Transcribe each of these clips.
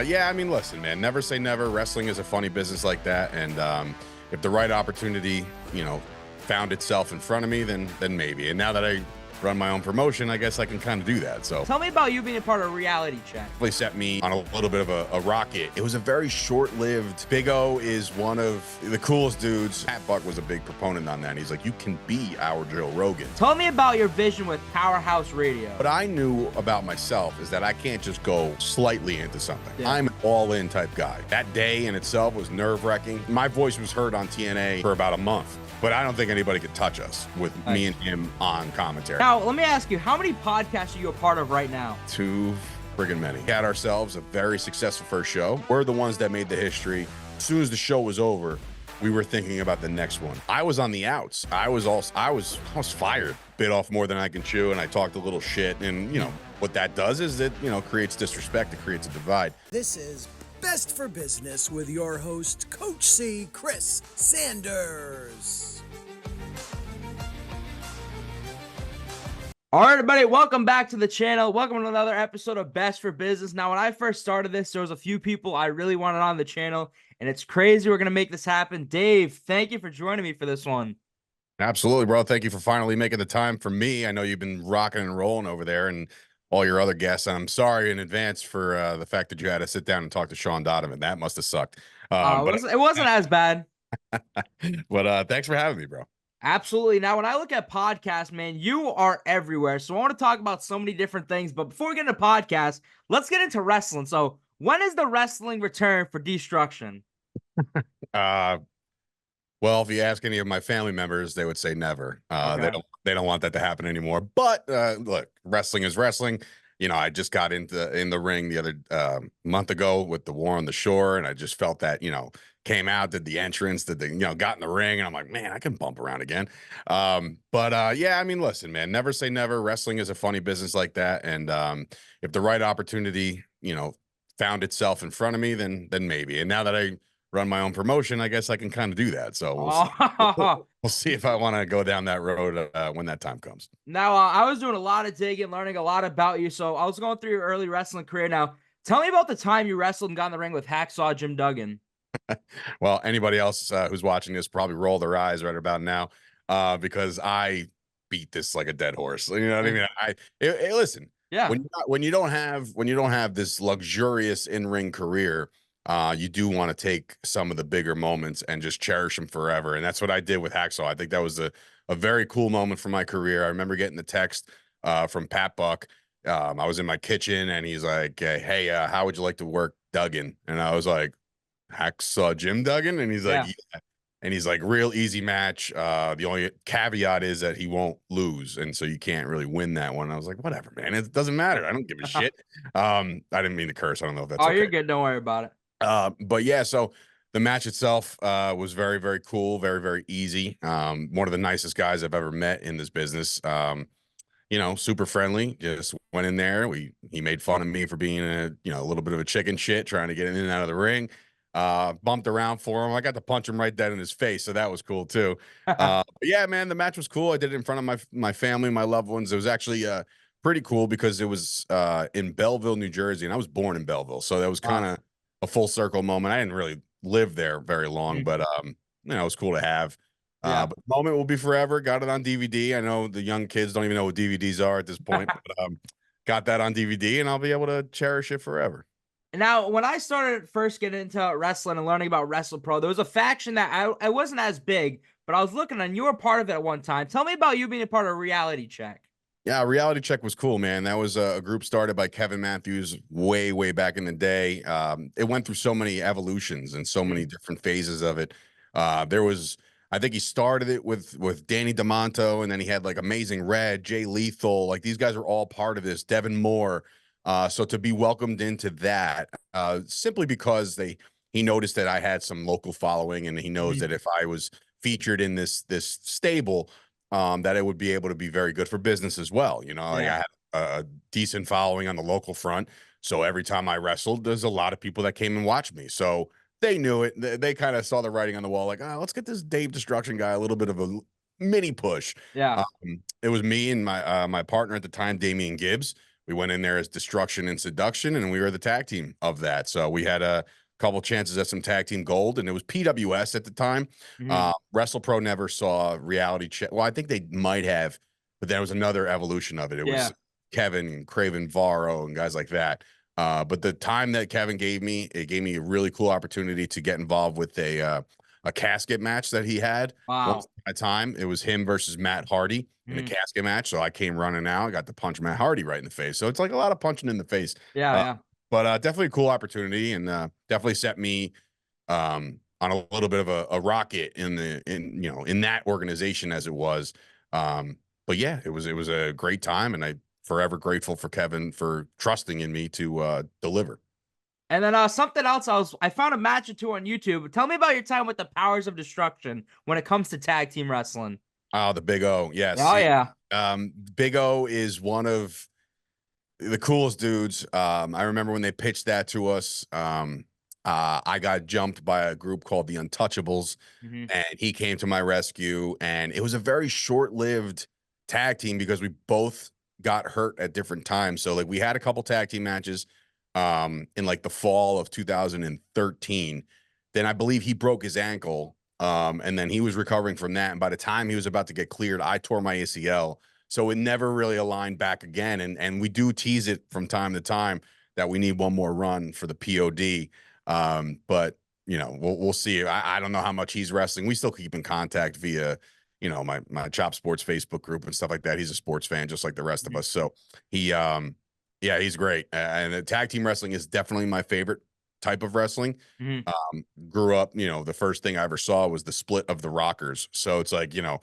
Yeah, I mean, listen, man, never say never. Wrestling is a funny business like that. And if the right opportunity, found itself in front of me, then maybe. And now that I run my own promotion, I guess I can kind of do that. So tell me about you being a part of Reality Check. They set me on a little bit of a rocket. It was a very short-lived. Big O is one of the coolest dudes. Pat Buck was a big proponent on that. He's like, you can be our Joe Rogan. Tell me about your vision with Powerhouse Radio. What I knew about myself is that I can't just go slightly into something. Yeah. I'm an all-in type guy. That day in itself was nerve-wracking. My voice was heard on TNA for about a month. But I don't think anybody could touch us with me and him on commentary. Now, let me ask you, how many podcasts are you a part of right now? Too friggin' many. We had ourselves a very successful first show. We're the ones that made the history. As soon as the show was over, we were thinking about the next one. I was on the outs. I was fired. Bit off more than I can chew, and I talked a little shit. And, what that does is it, creates disrespect. It creates a divide. This is Best for Business with your host, Coach C, Chris Sanders. All right, everybody, welcome back to the channel. Welcome to another episode of Best for Business. Now, when I first started this, there was a few people I really wanted on the channel, and it's crazy we're going to make this happen. Dave, thank you for joining me for this one. Absolutely, bro. Thank you for finally making the time for me. I know you've been rocking and rolling over there, and all your other guests. I'm sorry in advance for the fact that you had to sit down and talk to Shawn Donavan. That must have sucked. It wasn't as bad. But thanks for having me, bro. Absolutely. Now, when I look at podcasts, man, you are everywhere. So I want to talk about so many different things. But before we get into podcasts, let's get into wrestling. So when is the wrestling return for D-Struction? Well, if you ask any of my family members, they would say never. Okay. They don't want that to happen anymore. But look, wrestling is wrestling. I just got in the ring the other month ago with the War on the Shore, and I just felt that, came out, did the entrance, got in the ring, and I'm like, man, I can bump around again. Yeah, I mean, listen, man, never say never. Wrestling is a funny business like that. And if the right opportunity, found itself in front of me, then maybe. And now that I run my own promotion, I guess I can kind of do that. So we'll see if I want to go down that road when that time comes. Now, I was doing a lot of digging, learning a lot about you. So I was going through your early wrestling career. Now, tell me about the time you wrestled and got in the ring with Hacksaw Jim Duggan. Well, anybody else who's watching this probably roll their eyes right about now because I beat this like a dead horse. You know what I mean? Listen, yeah. When you don't have this luxurious in-ring career, you do want to take some of the bigger moments and just cherish them forever. And that's what I did with Hacksaw. I think that was a very cool moment for my career. I remember getting the text from Pat Buck. I was in my kitchen and he's like, hey, how would you like to work Duggan? And I was like, Hacksaw Jim Duggan? And he's like, yeah. And he's like, real easy match. The only caveat is that he won't lose. And so you can't really win that one. I was like, whatever, man. It doesn't matter. I don't give a shit. I didn't mean to curse. I don't know if that's okay. You're good. Don't worry about it. But yeah, so the match itself was very, very cool, very, very easy. One of the nicest guys I've ever met in this business. Super friendly. Just went in there. He made fun of me for being a little bit of a chicken shit, trying to get in and out of the ring. Bumped around for him. I got to punch him right dead in his face, so that was cool too. But yeah, man, the match was cool. I did it in front of my family, my loved ones. It was actually pretty cool because it was in Belleville, New Jersey, and I was born in Belleville, so that was kind of a full circle moment. I didn't really live there very long, but it was cool to have. But the moment will be forever. Got it on DVD. I know the young kids don't even know what DVDs are at this point, but got that on DVD, and I'll be able to cherish it forever. Now, when I started first getting into wrestling and learning about WrestlePro, there was a faction that I wasn't as big, but I was looking, and you were part of it at one time. Tell me about you being a part of Reality Check. Yeah, Reality Check was cool, man. That was a group started by Kevin Matthews way, way back in the day. It went through so many evolutions and so many different phases of it. I think he started it with Danny DeMonto, and then he had like Amazing Red, Jay Lethal. Like these guys were all part of this. Devin Moore. So to be welcomed into that, simply because he noticed that I had some local following, and he knows that if I was featured in this stable, that it would be able to be very good for business as well. Like I had a decent following on the local front. So every time I wrestled, there's a lot of people that came and watched me. So they knew it. They kind of saw the writing on the wall, like, let's get this Dave Destruction guy a little bit of a mini push. Yeah. It was me and my partner at the time, Damian Gibbs. we went in there as Destruction and Seduction, and we were the tag team of that. So we had a couple chances at some tag team gold, and it was PWS at the time. WrestlePro never saw reality check. Well, I think they might have, but there was another evolution of it. It was Kevin, Craven Varro, and guys like that. But the time that Kevin gave me, it gave me a really cool opportunity to get involved with a casket match that he had. Wow. Once at a time, it was him versus Matt Hardy in a casket match. So I came running out, got to punch Matt Hardy right in the face. So it's like a lot of punching in the face. But definitely a cool opportunity, and definitely set me on a little bit of a rocket in that organization as it was. But yeah, it was a great time, and I forever grateful for Kevin for trusting in me to deliver. And then something else, I found a match or two on YouTube. Tell me about your time with the Powers of Destruction when it comes to tag team wrestling. Oh, the Big O, yes. Oh yeah. Big O is one of the coolest dudes. I remember when they pitched that to us. I got jumped by a group called the Untouchables, and he came to my rescue. And it was a very short-lived tag team because we both got hurt at different times. So like we had a couple tag team matches in like the fall of 2013. Then I believe he broke his ankle, and then he was recovering from that. And by the time he was about to get cleared, I tore my ACL. So it never really aligned back again. And we do tease it from time to time that we need one more run for the POD. But you know, we'll see. I don't know how much he's wrestling. We still keep in contact via, you know, my Chop Sports Facebook group and stuff like that. He's a sports fan just like the rest of us. So he yeah, he's great. And the tag team wrestling is definitely my favorite type of wrestling. Grew up, you know, the first thing I ever saw was the split of the Rockers. So it's like, you know,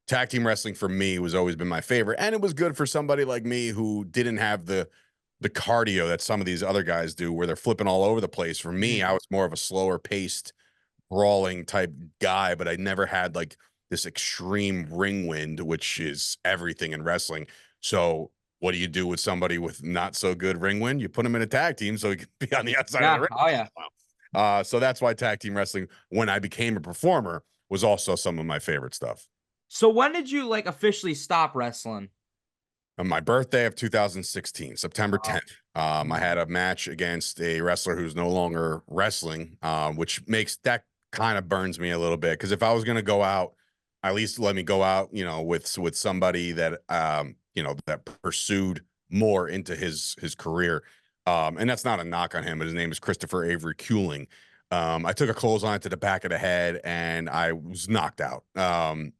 tag team wrestling for me was always been my favorite. And it was good for somebody like me who didn't have the cardio that some of these other guys do where they're flipping all over the place. For me, I was more of a slower paced brawling type guy, but I never had like this extreme ring wind, which is everything in wrestling. So what do you do with somebody with not so good ring wind? You put him in a tag team so he can be on the outside of the ring. Oh yeah. So that's why tag team wrestling, when I became a performer, was also some of my favorite stuff. So when did you like officially stop wrestling? On my birthday of 2016, September 10th, I had a match against a wrestler who's no longer wrestling, which makes that kind of burns me a little bit. Because if I was going to go out, at least let me go out, you know, with somebody that, you know, that pursued more into his career. And that's not a knock on him, but his name is Christopher Avery Kuling. I took a clothesline to the back of the head and I was knocked out.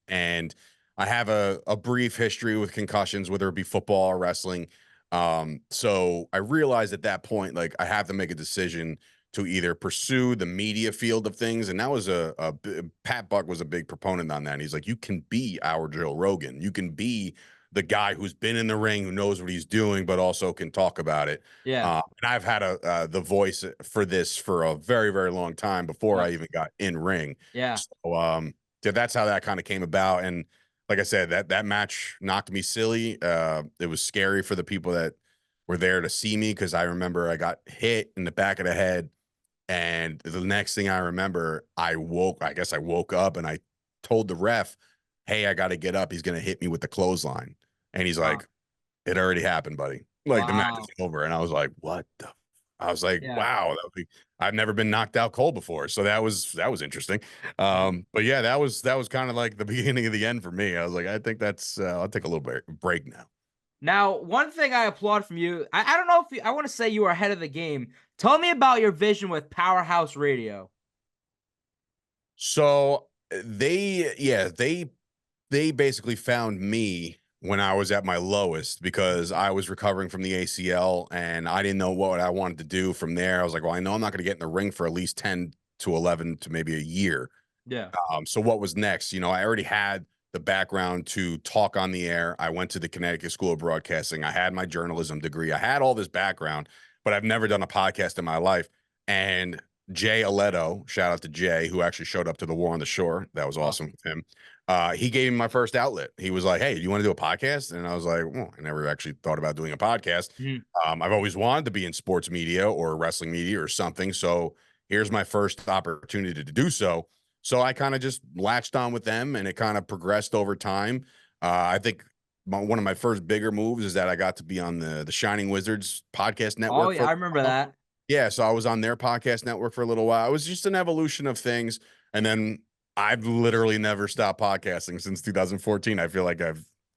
And I have a brief history with concussions, whether it be football or wrestling. So I realized at that point, like I have to make a decision to either pursue the media field of things. And that was Pat Buck was a big proponent on that. And he's like, you can be our Joe Rogan. You can be the guy who's been in the ring, who knows what he's doing, but also can talk about it. Yeah. And I've had the voice for this for a very, very long time before I even got in ring. Yeah. So that's how that kind of came about. And like I said, that match knocked me silly. It was scary for the people that were there to see me, because I remember I got hit in the back of the head. And the next thing I remember, I woke up and I told the ref, hey, I got to get up. He's going to hit me with the clothesline. And he's like, it already happened, buddy. Like the match is over. And I was like, what the? I was like, wow, I've never been knocked out cold before. So that was interesting. But yeah, that was kind of like the beginning of the end for me. I was like, I think that's, I'll take a little break now. Now, one thing I applaud from you, I don't know if I want to say you were ahead of the game. Tell me about your vision with Powerhouse Radio. So they basically found me when I was at my lowest, because I was recovering from the ACL and I didn't know what I wanted to do from there. I was like, well, I know I'm not going to get in the ring for at least 10 to 11 to maybe a year. Yeah. So what was next? You know, I already had the background to talk on the air. I went to the Connecticut School of Broadcasting. I had my journalism degree. I had all this background, but I've never done a podcast in my life. And Jay Aletto, shout out to Jay, who actually showed up to the War on the Shore. That was awesome with him. He gave me my first outlet. He was like, hey, do you want to do a podcast? And I was like, well, I never actually thought about doing a podcast. I've always wanted to be in sports media or wrestling media or something. So here's my first opportunity to do so. So I kind of just latched on with them, and it kind of progressed over time. I think one of my first bigger moves is that I got to be on the Shining Wizards podcast network. Oh yeah, I remember that. Yeah, so I was on their podcast network for a little while. It was just an evolution of things, and then I've literally never stopped podcasting since 2014. I feel like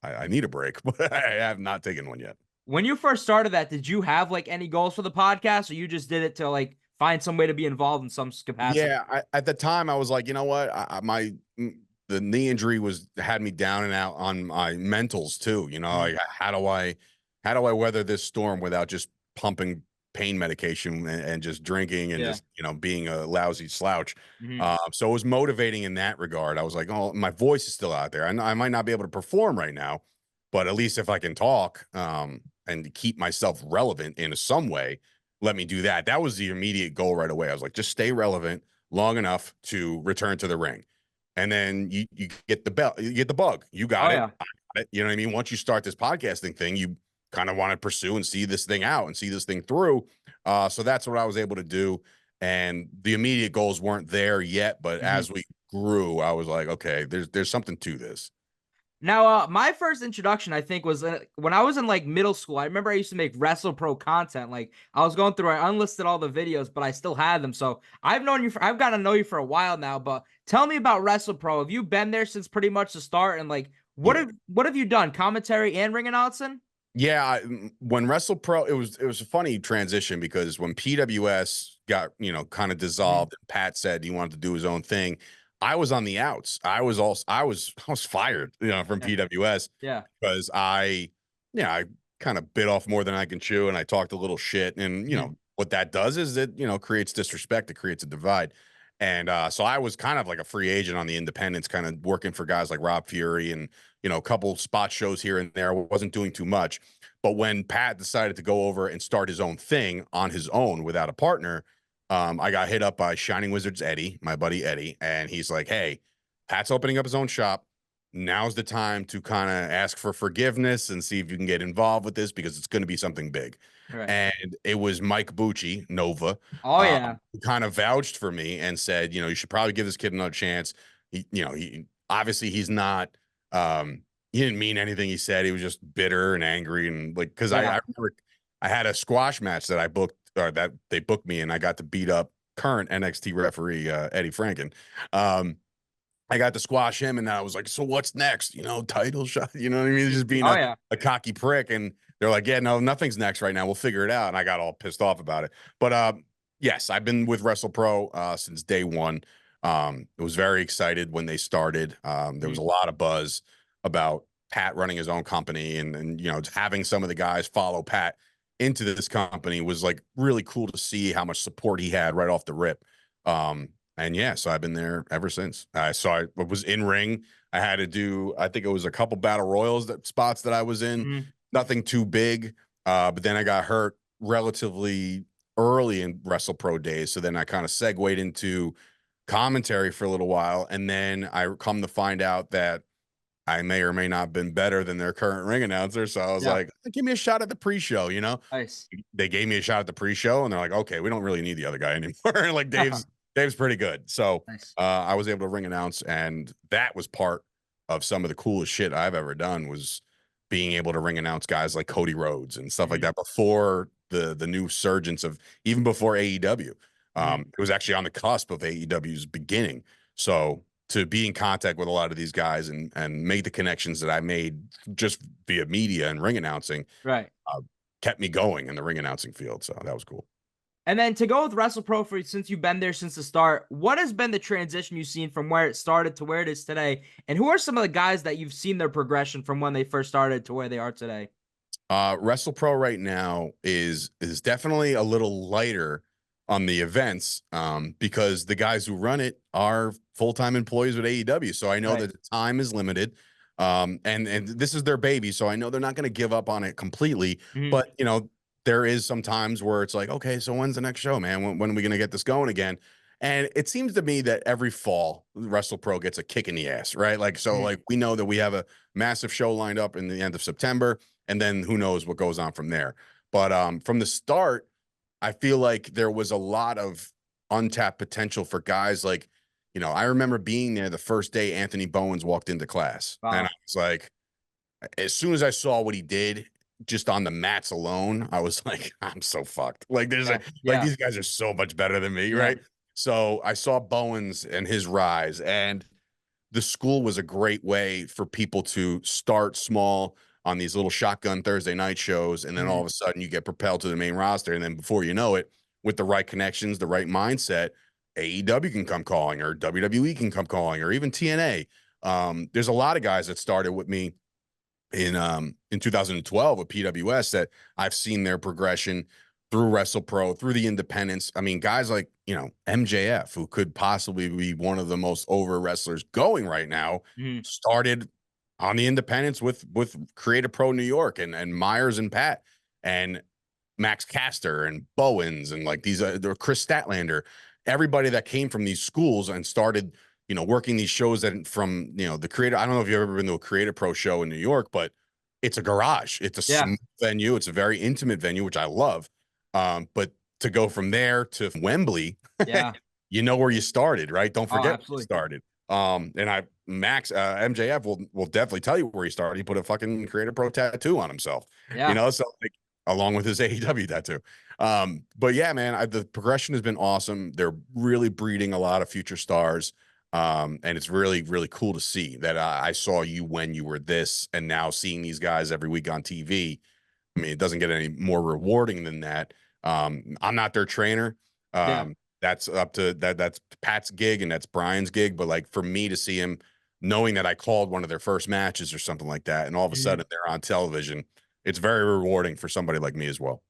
I need a break, but I have not taken one yet. When you first started that, did you have like any goals for the podcast, or you just did it to like find some way to be involved in some capacity? Yeah, at the time I was like, you know what, the knee injury had me down and out on my mentals too. You know, like how do I weather this storm without just pumping pain medication and just drinking and just, you know, being a lousy slouch. So it was motivating in that regard. I was like, oh, my voice is still out there. I might not be able to perform right now, but at least if I can talk and keep myself relevant in some way, let me do that. That was the immediate goal right away. I was like, just stay relevant long enough to return to the ring. And then you get the bell, you get the bug. You got it. Yeah. I got it. You know what I mean? Once you start this podcasting thing, you kind of want to pursue and see this thing out and see this thing through. So that's what I was able to do. And the immediate goals weren't there yet, but as we grew, I was like, okay, there's something to this. Now, my first introduction, I think, was when I was in like middle school. I remember I used to make WrestlePro content. Like I was going through, I unlisted all the videos, but I still had them. So I've gotten to know you for a while now. But tell me about WrestlePro. Have you been there since pretty much the start? And like, what have you done? Commentary and ring announcing? Yeah, when WrestlePro, it was a funny transition because when PWS got, you know, kind of dissolved and Pat said he wanted to do his own thing, I was on the outs. I was fired, you know, from PWS. Yeah. Because I kind of bit off more than I can chew and I talked a little shit. And, you know, what that does is it, you know, creates disrespect. It creates a divide. And so I was kind of like a free agent on the independents, kind of working for guys like Rob Fury and, you know, a couple spot shows here and there. Wasn't doing too much. But when Pat decided to go over and start his own thing on his own without a partner, I got hit up by Shining Wizards Eddie, my buddy Eddie, and he's like, hey, Pat's opening up his own shop. Now's the time to kind of ask for forgiveness and see if you can get involved with this because it's going to be something big. Right. And it was Mike Bucci, Nova. Oh, yeah. Who kind of vouched for me and said, you know, you should probably give this kid another chance. He obviously he's not, he didn't mean anything he said. He was just bitter and angry. And like, cause I remember I had a squash match that I booked or that they booked me and I got to beat up current NXT referee, Eddie Franken. I got to squash him and I was like, so what's next? You know, title shot, you know what I mean? Just being a cocky prick. And they're like, yeah, no, nothing's next right now. We'll figure it out. And I got all pissed off about it. But yes, I've been with WrestlePro since day one. It was very excited when they started. There was a lot of buzz about Pat running his own company and you know, having some of the guys follow Pat into this company was like really cool to see how much support he had right off the rip. And yeah, so I've been there ever since. I was in ring. I had to do, I think it was a couple battle royals spots that I was in, nothing too big. But then I got hurt relatively early in WrestlePro days. So then I kind of segued into commentary for a little while. And then I come to find out that I may or may not have been better than their current ring announcer. So I was like, give me a shot at the pre-show, you know? Nice. They gave me a shot at the pre-show and they're like, okay, we don't really need the other guy anymore. Like Dave's pretty good. So I was able to ring announce, and that was part of some of the coolest shit I've ever done was being able to ring announce guys like Cody Rhodes and stuff like that before the new surgence of even before AEW. It was actually on the cusp of AEW's beginning. So to be in contact with a lot of these guys and make the connections that I made just via media and ring announcing kept me going in the ring announcing field. So that was cool. And then to go with WrestlePro since you've been there since the start, what has been the transition you've seen from where it started to where it is today? And who are some of the guys that you've seen their progression from when they first started to where they are today? WrestlePro right now is definitely a little lighter on the events because the guys who run it are full-time employees with AEW. So I know that the time is limited. And this is their baby. So I know they're not going to give up on it completely, but you know, there is some times where it's like, okay, so when's the next show, man? When are we going to get this going again? And it seems to me that every fall WrestlePro gets a kick in the ass, right? Like, so like we know that we have a massive show lined up in the end of September, and then who knows what goes on from there. But from the start, I feel like there was a lot of untapped potential for guys like, you know, I remember being there the first day Anthony Bowens walked into class. And I was like, as soon as I saw what he did just on the mats alone, I was like, I'm so fucked. Like like these guys are so much better than me, right? So I saw Bowens and his rise, and the school was a great way for people to start small on these little shotgun Thursday night shows, and then all of a sudden you get propelled to the main roster, and then before you know it, with the right connections, the right mindset, AEW can come calling, or WWE can come calling, or even TNA. There's a lot of guys that started with me in 2012 with PWS that I've seen their progression through WrestlePro, through the independents. I mean, guys like, MJF, who could possibly be one of the most over wrestlers going right now, started on the independents with Creative Pro New York and Myers and Pat and Max Caster and Bowens and like these Chris Statlander, everybody that came from these schools and started working these shows that from, the creator. I don't know if you've ever been to a Creative Pro show in New York, but it's a garage. It's a smooth venue. It's a very intimate venue, which I love. But to go from there to Wembley, you know where you started, right? Don't forget where you started. And MJF will definitely tell you where he started. He put a fucking Creative Pro tattoo on himself, so like, along with his AEW tattoo. But yeah, man, the progression has been awesome. They're really breeding a lot of future stars. And it's really, really cool to see that I saw you when you were this, and now seeing these guys every week on TV. I mean, it doesn't get any more rewarding than that. I'm not their trainer. That's up to that's Pat's gig and that's Brian's gig. But like for me to see him, knowing that I called one of their first matches or something like that, and all of a sudden they're on television, it's very rewarding for somebody like me as well.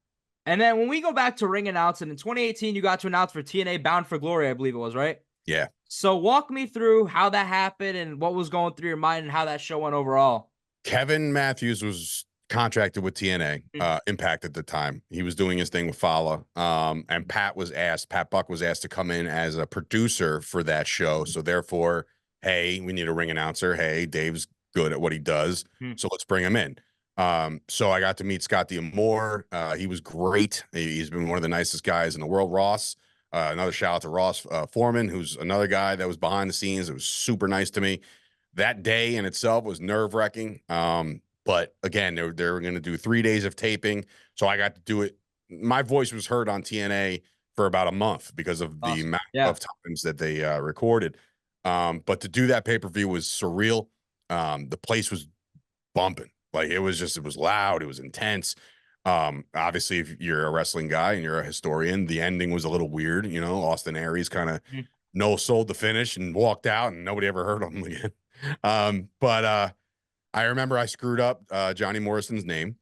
And then when we go back to ring announcing, in 2018, you got to announce for TNA Bound for Glory, I believe it was, right? Yeah. So walk me through how that happened and what was going through your mind and how that show went overall. Kevin Matthews was contracted with TNA Impact at the time. He was doing his thing with Fala. And Pat Buck was asked to come in as a producer for that show. So therefore, hey, we need a ring announcer. Hey, Dave's good at what he does. So let's bring him in. So I got to meet Scott D'Amore. He was great. He's been one of the nicest guys in the world. Ross, another shout out to Ross Foreman, who's another guy that was behind the scenes. It was super nice to me. That day in itself was nerve-wracking. But again, they were going to do 3 days of taping. So I got to do it. My voice was heard on TNA for about a month because of the amount of times that they recorded. But to do that pay-per-view was surreal. The place was bumping. Like it was loud. It was intense. Obviously, if you're a wrestling guy and you're a historian, the ending was a little weird. Austin Aries kind of no-sold the finish and walked out, and nobody ever heard of him again. But I remember I screwed up Johnny Morrison's name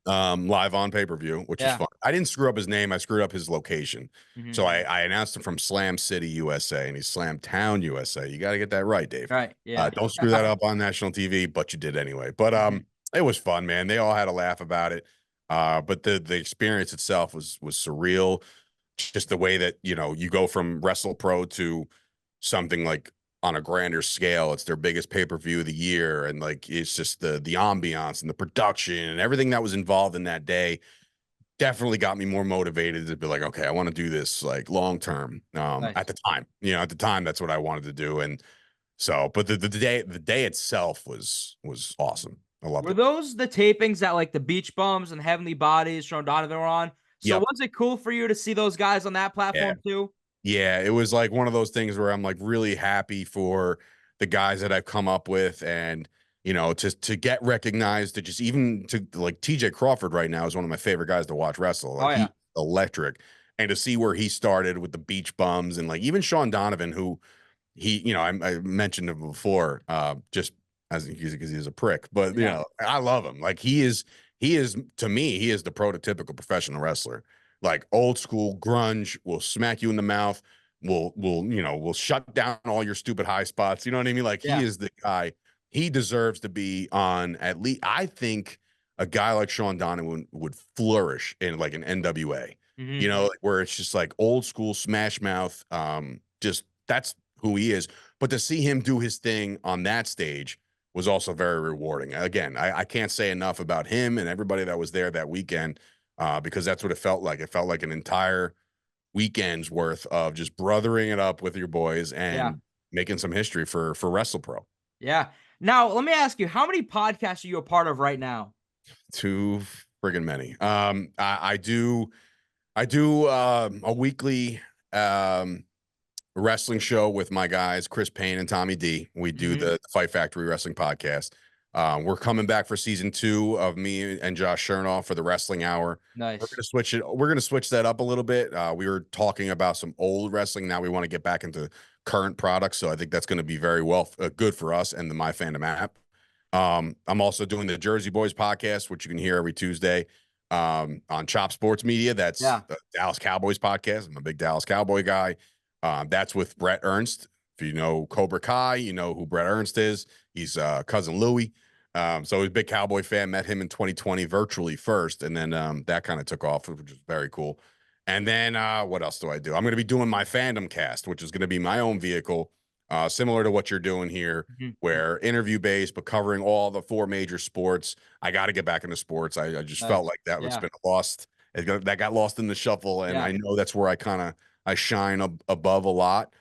live on pay-per-view, which is fun. I didn't screw up his name. I screwed up his location. So I announced him from Slam City, USA, and he's Slam Town, USA. You got to get that right, Dave. Right. Yeah. Don't screw that up on national TV, but you did anyway. But it was fun, man. They all had a laugh about it. But the experience itself was surreal. Just the way that, you go from WrestlePro to something like on a grander scale. It's their biggest pay-per-view of the year. And like, it's just the ambiance and the production and everything that was involved in that day definitely got me more motivated to be like, okay, I want to do this like long-term. At the time, that's what I wanted to do. And so, but the day itself was awesome. I loved it. Were those the tapings that like the Beach Bums and Heavenly Bodies, Shawn Donavan were on? So was it cool for you to see those guys on that platform too? Yeah, it was like one of those things where I'm like really happy for the guys that I've come up with, and to get recognized, to just even to like TJ Crawford right now is one of my favorite guys to watch wrestle. Like he's electric, and to see where he started with the Beach Bums, and like even Shawn Donavan, who I mentioned him before, just as because he's a prick, but I love him. Like he is to me, he is the prototypical professional wrestler. Like old school grunge, will smack you in the mouth, will shut down all your stupid high spots. You know what I mean? Like he is the guy. He deserves to be on at least. I think a guy like Shawn Donavan would flourish in like an NWA. Where it's just like old school smash mouth. Just that's who he is. But to see him do his thing on that stage was also very rewarding. Again, I can't say enough about him and everybody that was there that weekend. Because that's what it felt like. It felt like an entire weekend's worth of just brothering it up with your boys and making some history for WrestlePro. Yeah. Now, let me ask you, how many podcasts are you a part of right now? Too friggin' many. I do a weekly wrestling show with my guys, Chris Payne and Tommy D. We do the Fight Factory Wrestling Podcast. We're coming back for season 2 of me and Josh Shernoff for the Wrestling Hour. Nice. We're gonna switch that up a little bit. We were talking about some old wrestling. Now we want to get back into current products. So I think that's going to be very good for us and the MyFandom app. I'm also doing the Jersey Boys podcast, which you can hear every Tuesday on Chop Sports Media. That's the Dallas Cowboys podcast. I'm a big Dallas Cowboy guy. That's with Brett Ernst. If you know Cobra Kai, you know who Brett Ernst is. He's cousin Louie. So he's a big Cowboy fan. Met him in 2020 virtually first, and then that kind of took off, which is very cool. And then what else do I do? I'm going to be doing my Fandom Cast, which is going to be my own vehicle, similar to what you're doing here, where interview based, but covering all the 4 major sports. I got to get back into sports. I just felt like that was been lost. That got lost in the shuffle, and I know that's where I shine above a lot.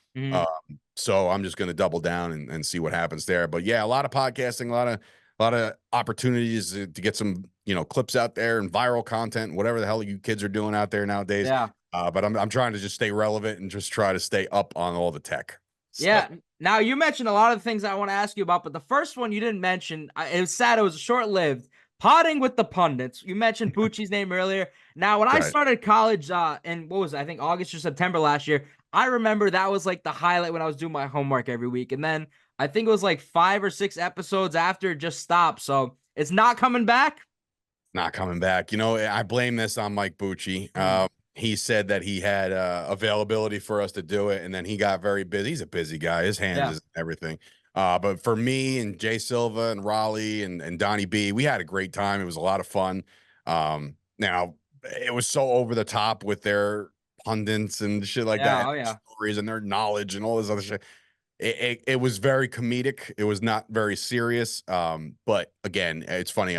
So I'm just going to double down and see what happens there. But yeah, a lot of podcasting, a lot of opportunities to get some, clips out there and viral content, whatever the hell you kids are doing out there nowadays. Yeah. But I'm trying to just stay relevant and just try to stay up on all the tech. So. Yeah. Now, you mentioned a lot of things I want to ask you about, but the first one you didn't mention, it was sad. It was short-lived. Potting with the Pundits. You mentioned Bucci's name earlier. Now, when I started college, and what was it? I think August or September last year, I remember that was like the highlight when I was doing my homework every week. And then I think it was like 5 or 6 episodes after it just stopped. So it's not coming back? Not coming back. I blame this on Mike Bucci. He said that he had availability for us to do it, and then he got very busy. He's a busy guy. His hands is everything. But for me and Jay Silva and Raleigh and Donnie B, we had a great time. It was a lot of fun. Now, it was so over the top with their pundits and shit like that. Stories and their knowledge and all this other shit. It was very comedic. It was not very serious. But again, it's funny.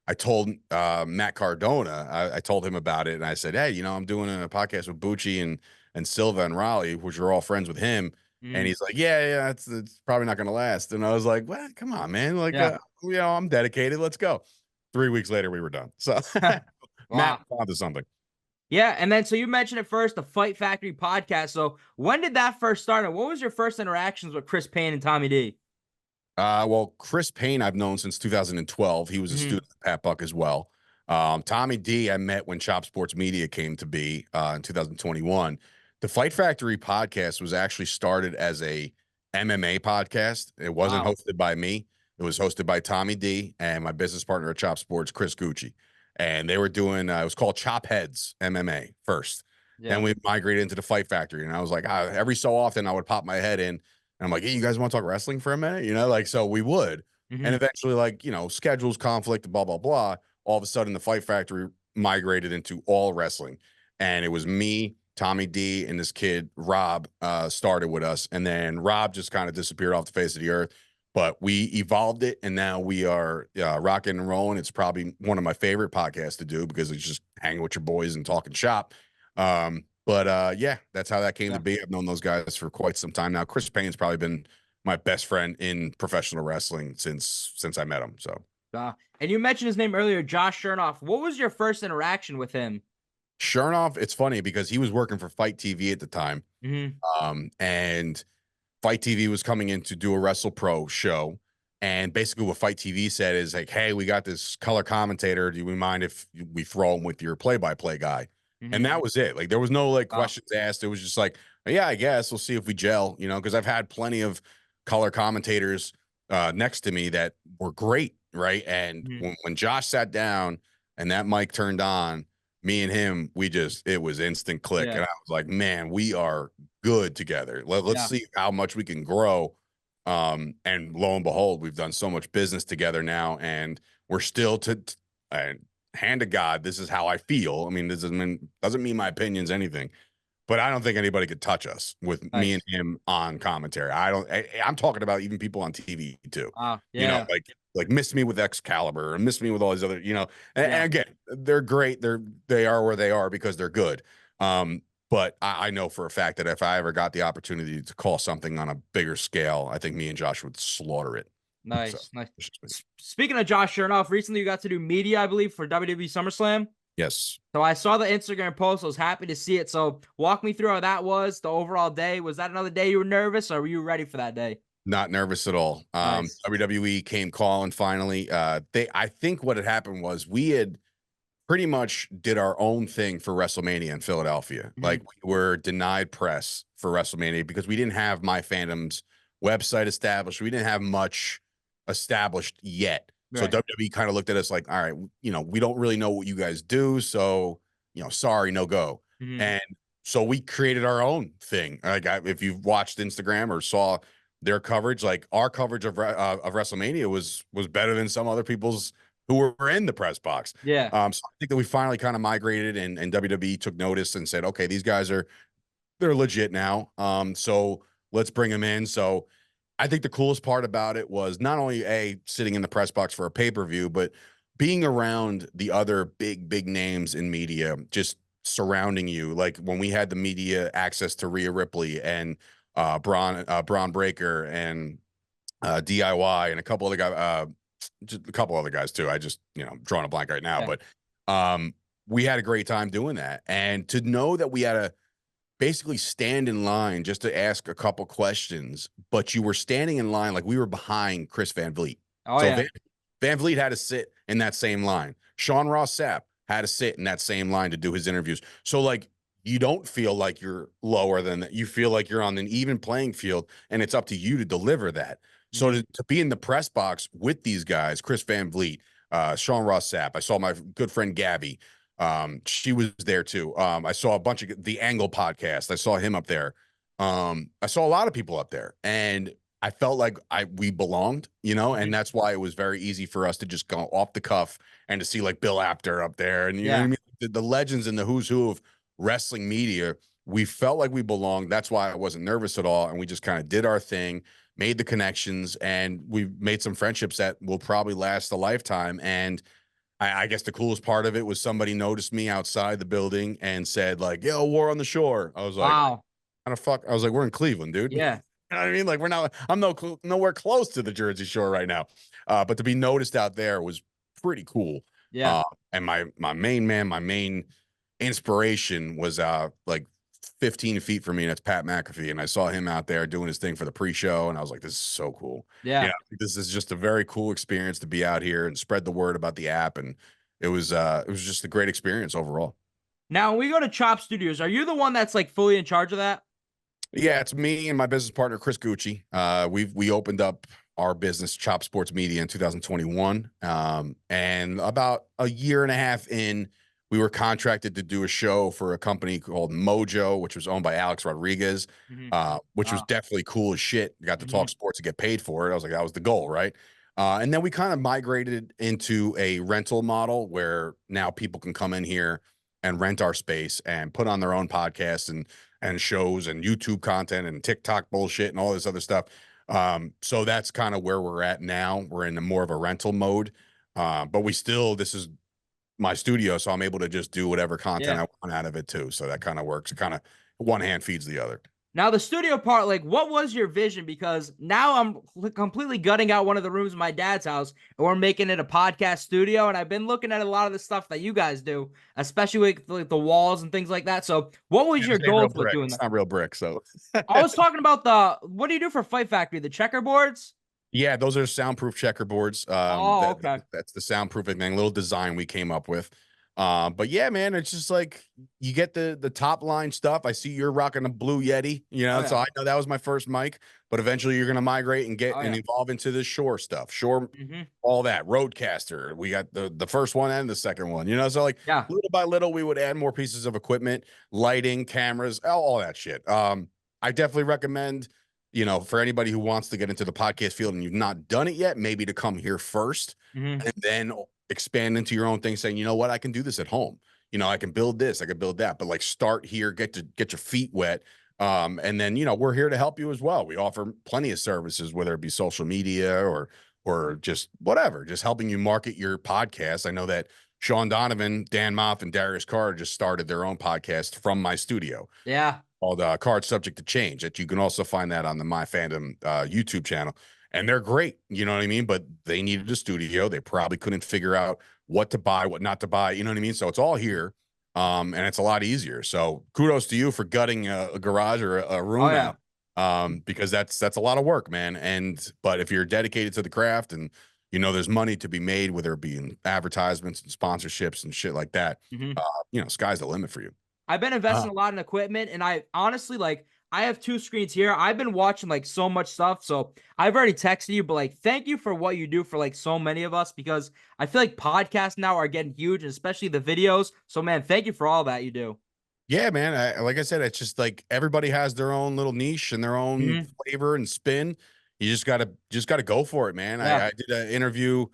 I told Matt Cardona, I told him about it, and I said, hey, I'm doing a podcast with Bucci and Silva and Raleigh, which are all friends with him. And he's like, yeah, it's probably not going to last. And I was like, well, come on, man. Like, I'm dedicated. Let's go. 3 weeks later, we were done. So Matt found something. Yeah. And then, so you mentioned it first, the Fight Factory podcast. So when did that first start? And what was your first interactions with Chris Payne and Tommy D? Well, Chris Payne, I've known since 2012. He was a student at Pat Buck as well. Tommy D, I met when Chop Sports Media came to be in 2021. The Fight Factory podcast was actually started as a MMA podcast. It wasn't hosted by me. It was hosted by Tommy D and my business partner at Chop Sports, Chris Gucci. And they were doing, it was called Chop Heads MMA first. Then we migrated into the Fight Factory. And I was like, every so often I would pop my head in. And I'm like, hey, you guys want to talk wrestling for a minute? So we would. And eventually, schedules, conflict, blah, blah, blah. All of a sudden, the Fight Factory migrated into all wrestling. And it was me, Tommy D, and this kid, Rob, started with us. And then Rob just kind of disappeared off the face of the earth. But we evolved it, and now we are rocking and rolling. It's probably one of my favorite podcasts to do because it's just hanging with your boys and talking shop. But that's how that came to be. I've known those guys for quite some time now. Chris Payne's probably been my best friend in professional wrestling since I met him. So, and you mentioned his name earlier, Josh Shernoff. What was your first interaction with him? Shernoff, it's funny because he was working for Fight TV at the time, and Fight TV was coming in to do a WrestlePro show. And basically what Fight TV said is like, hey, we got this color commentator. Do we mind if we throw him with your play-by-play guy? And that was it. Like, there was no questions asked. It was just like, yeah, I guess we'll see if we gel, because I've had plenty of color commentators next to me that were great. Right. And when Josh sat down and that mic turned on, me and him, it was instant click. And I was like, man, we are good together. Let's see how much we can grow. And lo and behold, we've done so much business together now, and we're still hand to God, this is how I feel. I mean, this doesn't mean my opinion's anything, but I don't think anybody could touch us with me and him on commentary. I'm talking about even people on TV too. Like Miss Me with Excalibur and Miss Me with all these other, and again, they're great. They are where they are because they're good. But I know for a fact that if I ever got the opportunity to call something on a bigger scale, I think me and Josh would slaughter it. So, Nice. Speaking of Josh Shernoff, recently you got to do media, I believe, for WWE SummerSlam. yes. So I saw the Instagram post. I was happy to see it. So walk me through how that was, the overall day. Was that another day you were nervous, or were you ready for that day? Not nervous at all. Nice. WWE came calling finally. I think what had happened was we had pretty much did our own thing for WrestleMania in Philadelphia. Like, we were denied press for WrestleMania because we didn't have MyFandom's website established. We didn't have much established yet. So WWE kind of looked at us like, all right, we don't really know what you guys do. So, sorry, no go. And so we created our own thing. Like, if you've watched Instagram or saw their coverage, like our coverage of WrestleMania was better than some other people's who were in the press box. Yeah. So I think that we finally kind of migrated and WWE took notice and said, okay, these guys they're legit now. So let's bring them in. So I think the coolest part about it was not only sitting in the press box for a pay-per-view, but being around the other big names in media, just surrounding you. Like when we had the media access to Rhea Ripley and Braun Breaker and DIY and a couple other guys, just a couple other guys too. I just, drawing a blank right now, but we had a great time doing that. And to know that we had to basically stand in line just to ask a couple questions, but you were standing in line like we were behind Chris Van Vliet. Van Vliet had to sit in that same line. Sean Ross Sapp had to sit in that same line to do his interviews. So like, you don't feel like you're lower than that. You feel like you're on an even playing field, and it's up to you to deliver that. So to be in the press box with these guys, Chris Van Vliet, Sean Ross Sapp, I saw my good friend Gabby. She was there too. I saw a bunch of the Angle podcast. I saw him up there. I saw a lot of people up there, and I felt like we belonged, and that's why it was very easy for us to just go off the cuff and to see like Bill Apter up there, and you know what I mean, the legends and the who's who of wrestling media. We felt like we belonged. That's why I wasn't nervous at all, and we just kind of did our thing, made the connections, and we made some friendships that will probably last a lifetime. And I guess the coolest part of it was somebody noticed me outside the building and said like, "Yo, War on the Shore." I was like, wow. "Kind of fuck." I was like, "We're in Cleveland, dude." Yeah. You know what I mean? Like I'm nowhere close to the Jersey Shore right now. But to be noticed out there was pretty cool. Yeah. And my main inspiration was like 15 feet from me, and that's Pat McAfee. And I saw him out there doing his thing for the pre-show, and I was like, this is so cool. Yeah. This is just a very cool experience to be out here and spread the word about the app. And it was just a great experience overall. Now, when we go to Chop Studios, are you the one that's like fully in charge of that? Yeah, it's me and my business partner, Chris Gucci. We opened up our business, Chop Sports Media, in 2021. And about a year and a half in, we were contracted to do a show for a company called Mojo, which was owned by Alex Rodriguez, which was definitely cool as shit. Got to talk sports and get paid for it. I was like, that was the goal, right? And then we kind of migrated into a rental model where now people can come in here and rent our space and put on their own podcasts and shows and YouTube content and TikTok bullshit and all this other stuff. So that's kind of where we're at now. We're in more of a rental mode. But this is my studio, so I'm able to just do whatever content I want out of it too. So that kind of works. Kind of one hand feeds the other. Now, the studio part, like, what was your vision? Because now I'm completely gutting out one of the rooms in my dad's house, and we're making it a podcast studio. And I've been looking at a lot of the stuff that you guys do, especially with like the walls and things like that. So what was your goal for doing that? It's not real brick. So I was talking about what do you do for Fight Factory? The checkerboards? Yeah, those are soundproof checkerboards. Okay. That's the soundproofing thing, little design we came up with. But yeah, man, it's just like you get the top line stuff. I see you're rocking a blue Yeti, so I know that was my first mic, but eventually you're gonna migrate and get and evolve into the Shure stuff. Shure, all that Roadcaster. We got the first one and the second one, so like little by little we would add more pieces of equipment, lighting, cameras, all that shit. I definitely recommend, for anybody who wants to get into the podcast field and you've not done it yet, maybe to come here first and then expand into your own thing, saying, you know what, I can do this at home. I can build this, I can build that, but like start here, get your feet wet. And then, we're here to help you as well. We offer plenty of services, whether it be social media or just whatever, just helping you market your podcast. I know that Shawn Donavan, Dan Maff, and Darius Carter just started their own podcast from my studio. Yeah. Called Card Subject to Change, that you can also find that on the MyFandom YouTube channel. and they're great. You know what I mean? But they needed a studio. They probably couldn't figure out what to buy, what not to buy. You know what I mean? So it's all here. And it's a lot easier. So kudos to you for gutting a garage or a room out. Because that's a lot of work, man. But if you're dedicated to the craft and you know there's money to be made, whether it be in advertisements and sponsorships and shit like that, you know, sky's the limit for you. I've been investing a lot in equipment, and I honestly, like, I have 2 screens here. I've been watching, like, so much stuff, so I've already texted you, but, like, thank you for what you do for, like, so many of us, because I feel like podcasts now are getting huge, and especially the videos. So, man, thank you for all that you do. Yeah, man. Like I said, it's just like everybody has their own little niche and their own flavor and spin. You just gotta go for it, man. I did an interview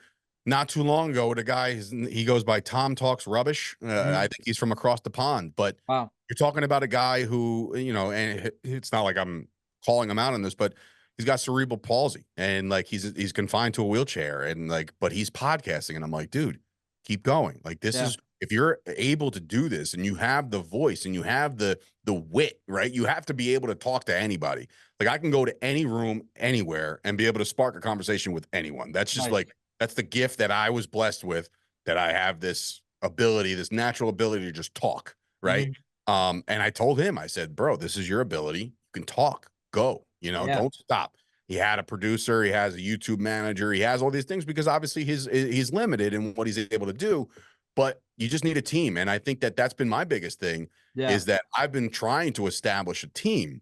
not too long ago with a guy. He goes by Tom Talks Rubbish. I think he's from across the pond, but Wow. you're talking about a guy who, you know, and it's not like I'm calling him out on this, but he's got cerebral palsy and like he's confined to a wheelchair and like, but he's podcasting. And I'm like, dude, keep going. Like this is, if you're able to do this and you have the voice and you have the wit, right? You have to be able to talk to anybody. Like I can go to any room anywhere and be able to spark a conversation with anyone. That's just like, that's the gift that I was blessed with, that I have this ability, this natural ability to just talk. Right. And I told him, I said, bro, this is your ability. You can talk, go, you know, don't stop. He had a producer, he has a YouTube manager, he has all these things because obviously he's limited in what he's able to do, but you just need a team. And I think that that's been my biggest thing is that I've been trying to establish a team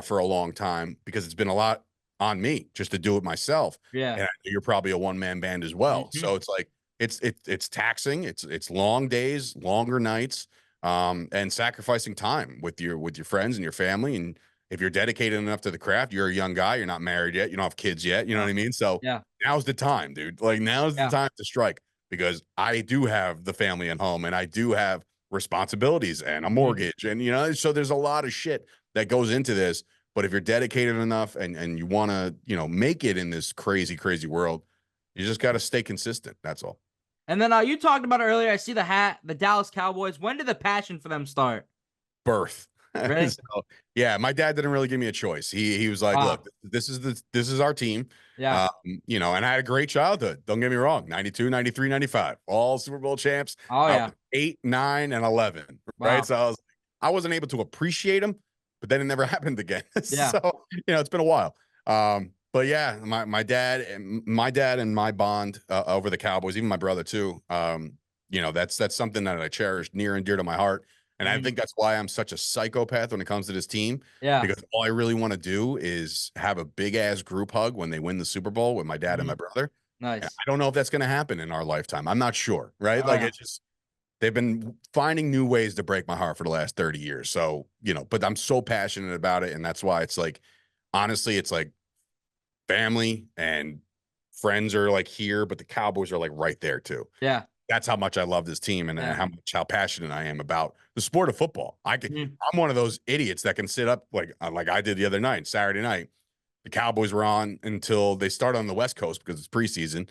for a long time because it's been a lot on me just to do it myself. And you're probably a one-man band as well. So it's like, it's taxing. It's long days, longer nights, and sacrificing time with your friends and your family. And if you're dedicated enough to the craft, you're a young guy, you're not married yet, you don't have kids yet, you know what I mean? So now's the time, dude. Like now's the time to strike because I do have the family at home and I do have responsibilities and a mortgage and, you know, so there's a lot of shit that goes into this. But if you're dedicated enough and you want to, you know, make it in this crazy, crazy world, you just got to stay consistent. That's all. And then you talked about it earlier. I see the hat, the Dallas Cowboys. When did the passion for them start? Birth. Really? So, yeah, my dad didn't really give me a choice. He was like, look, this is our team. You know, and I had a great childhood. Don't get me wrong. 92, 93, 95, all Super Bowl champs. 8, 9, and 11. Right. So I wasn't able to appreciate them, but then it never happened again. So, you know, it's been a while. But yeah, my dad and my bond over the Cowboys, even my brother too. You know, that's something that I cherish near and dear to my heart. And I think that's why I'm such a psychopath when it comes to this team. Because all I really want to do is have a big ass group hug when they win the Super Bowl with my dad and my brother. Nice. And I don't know if that's going to happen in our lifetime. I'm not sure. Right. It's just, they've been finding new ways to break my heart for the last 30 years. So, you know, but I'm so passionate about it. And that's why it's like, honestly, it's like family and friends are like here, but the Cowboys are like right there too. That's how much I love this team and how passionate I am about the sport of football. I'm one of those idiots that can sit up like I did the other night, Saturday night. The Cowboys were on until they started on the West Coast because it's preseason,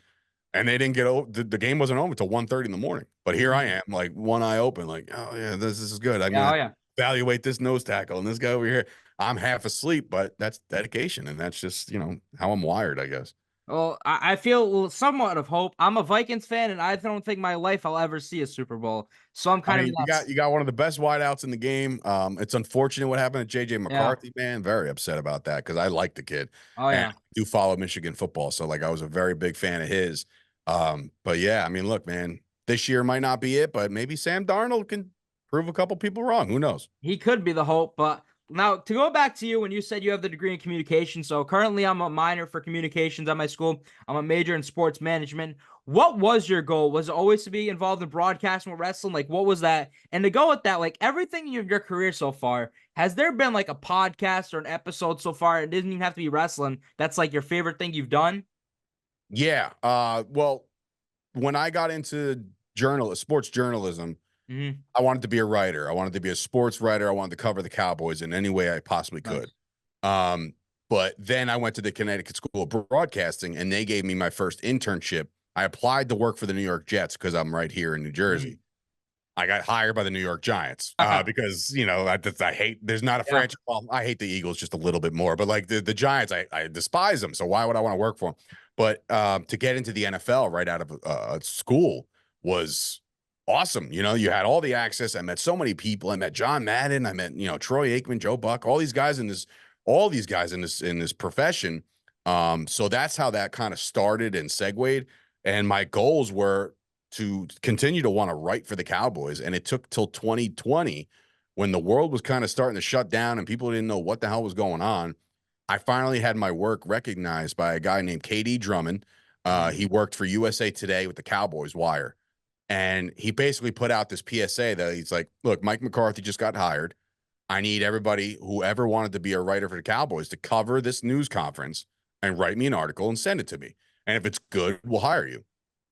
and they didn't get over. The game wasn't over until 1:30 in the morning. But here I am, like one eye open, like, oh yeah, this is good. I'm gonna evaluate this nose tackle and this guy over here. I'm half asleep, but that's dedication, and that's just, you know, how I'm wired, I guess. Well, I feel somewhat of hope. I'm a Vikings fan, and I don't think my life I'll ever see a Super Bowl. So I'm kind of you got one of the best wideouts in the game. It's unfortunate what happened to JJ McCarthy, man. Very upset about that because I like the kid. And I do follow Michigan football, so like I was a very big fan of his. But yeah, I mean, look, man, this year might not be it, but maybe Sam Darnold can prove a couple people wrong. Who knows? He could be the hope, but. Now, to go back to you, when you said you have the degree in communication, so currently I'm a minor for communications at my school. I'm a major in sports management. What was your goal? Was it always to be involved in broadcasting with wrestling? Like, what was that? And to go with that, like everything in your career so far, has there been like a podcast or an episode so far? It doesn't even have to be wrestling. That's like your favorite thing you've done? Yeah. Well, when I got into sports journalism, I wanted to be a writer. I wanted to be a sports writer. I wanted to cover the Cowboys in any way I possibly could. But then I went to the Connecticut School of Broadcasting, and they gave me my first internship. I applied to work for the New York Jets because I'm right here in New Jersey. I got hired by the New York Giants because, you know, I hate, there's not a franchise. Well, I hate the Eagles just a little bit more, but like the Giants, I despise them. So why would I want to work for them? But to get into the NFL right out of school was awesome. You know, you had all the access. I met so many people. I met John Madden. I met, you know, Troy Aikman, Joe Buck, all these guys in this profession. So that's how that kind of started and segued. And my goals were to continue to want to write for the Cowboys. And it took till 2020 when the world was kind of starting to shut down and people didn't know what the hell was going on. I finally had my work recognized by a guy named KD Drummond. He worked for USA Today with the Cowboys Wire. And he basically put out this PSA that he's like, look, Mike McCarthy just got hired. I need everybody, whoever wanted to be a writer for the Cowboys, to cover this news conference and write me an article and send it to me. And if it's good, we'll hire you.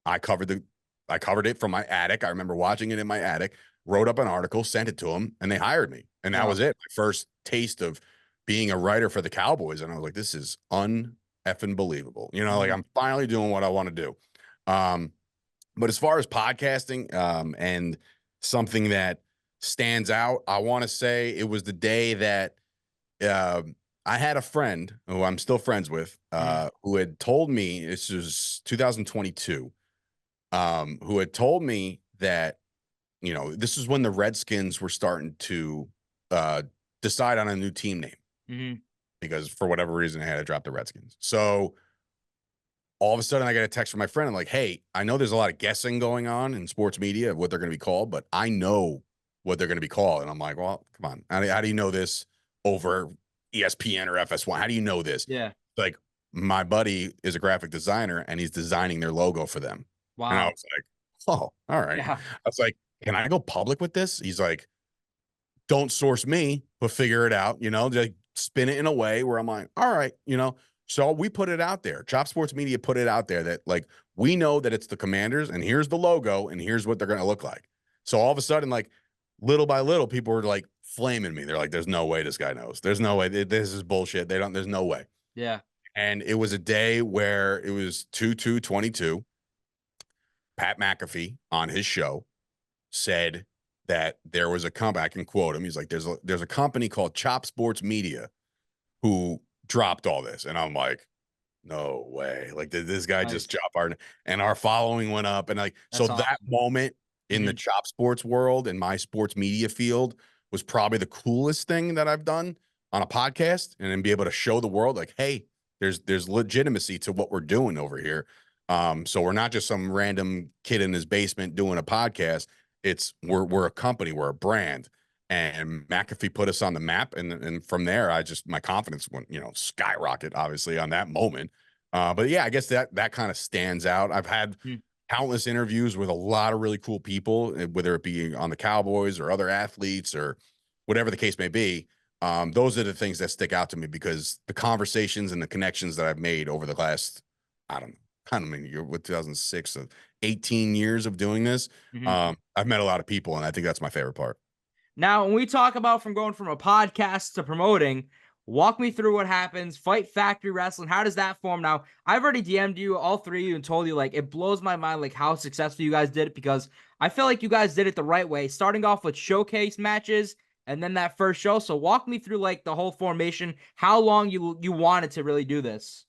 I covered it from my attic. I remember watching it in my attic, wrote up an article, sent it to them, and they hired me. And that was it. My first taste of being a writer for the Cowboys. And I was like, this is un-effing believable. You know, like I'm finally doing what I want to do. But as far as podcasting, and something that stands out, I want to say it was the day that I had a friend who I'm still friends with, who had told me, this was 2022, who had told me that, you know, this is when the Redskins were starting to decide on a new team name, because for whatever reason they had to drop the Redskins. So all of a sudden I got a text from my friend. I'm like, hey, I know there's a lot of guessing going on in sports media of what they're going to be called, but I know what they're going to be called. And I'm like, well, come on. How do you know this over ESPN or FS1? How do you know this? Yeah. Like, my buddy is a graphic designer and he's designing their logo for them. Wow. And I was like, oh, all right. Yeah. I was like, can I go public with this? He's like, don't source me, but figure it out, you know, like spin it in a way where I'm like, all right, you know. So we put it out there. Chop Sports Media put it out there that, like, we know that it's the Commanders and here's the logo and here's what they're going to look like. So all of a sudden, like, little by little, people were like flaming me. They're like, there's no way this guy knows. There's no way. This is bullshit. There's no way. Yeah. And it was a day where it was 2/2/22. Pat McAfee on his show said that there was a company, I can quote him. He's like, there's a company called Chop Sports Media who dropped all this. And I'm like, no way. Like, did this guy just drop our following went up? And like, that's awesome. That moment in the Chop Sports world and my sports media field was probably the coolest thing that I've done on a podcast, and then be able to show the world, like, hey, there's legitimacy to what we're doing over here. So we're not just some random kid in his basement doing a podcast. We're a company, we're a brand. And McAfee put us on the map, and from there, my confidence went, you know, skyrocket, obviously, on that moment. But yeah, I guess that kind of stands out. I've had countless interviews with a lot of really cool people, whether it be on the Cowboys or other athletes or whatever the case may be. Those are the things that stick out to me, because the conversations and the connections that I've made over the last, I don't know, you're with 2006, 18 years of doing this. I've met a lot of people, and I think that's my favorite part. Now, when we talk about from going from a podcast to promoting, walk me through what happens. Fight Factory Wrestling, how does that form? Now, I've already DM'd you, all three of you, and told you, like, it blows my mind, like, how successful you guys did it, because I feel like you guys did it the right way, starting off with showcase matches and then that first show. So walk me through, like, the whole formation, how long you wanted to really do this.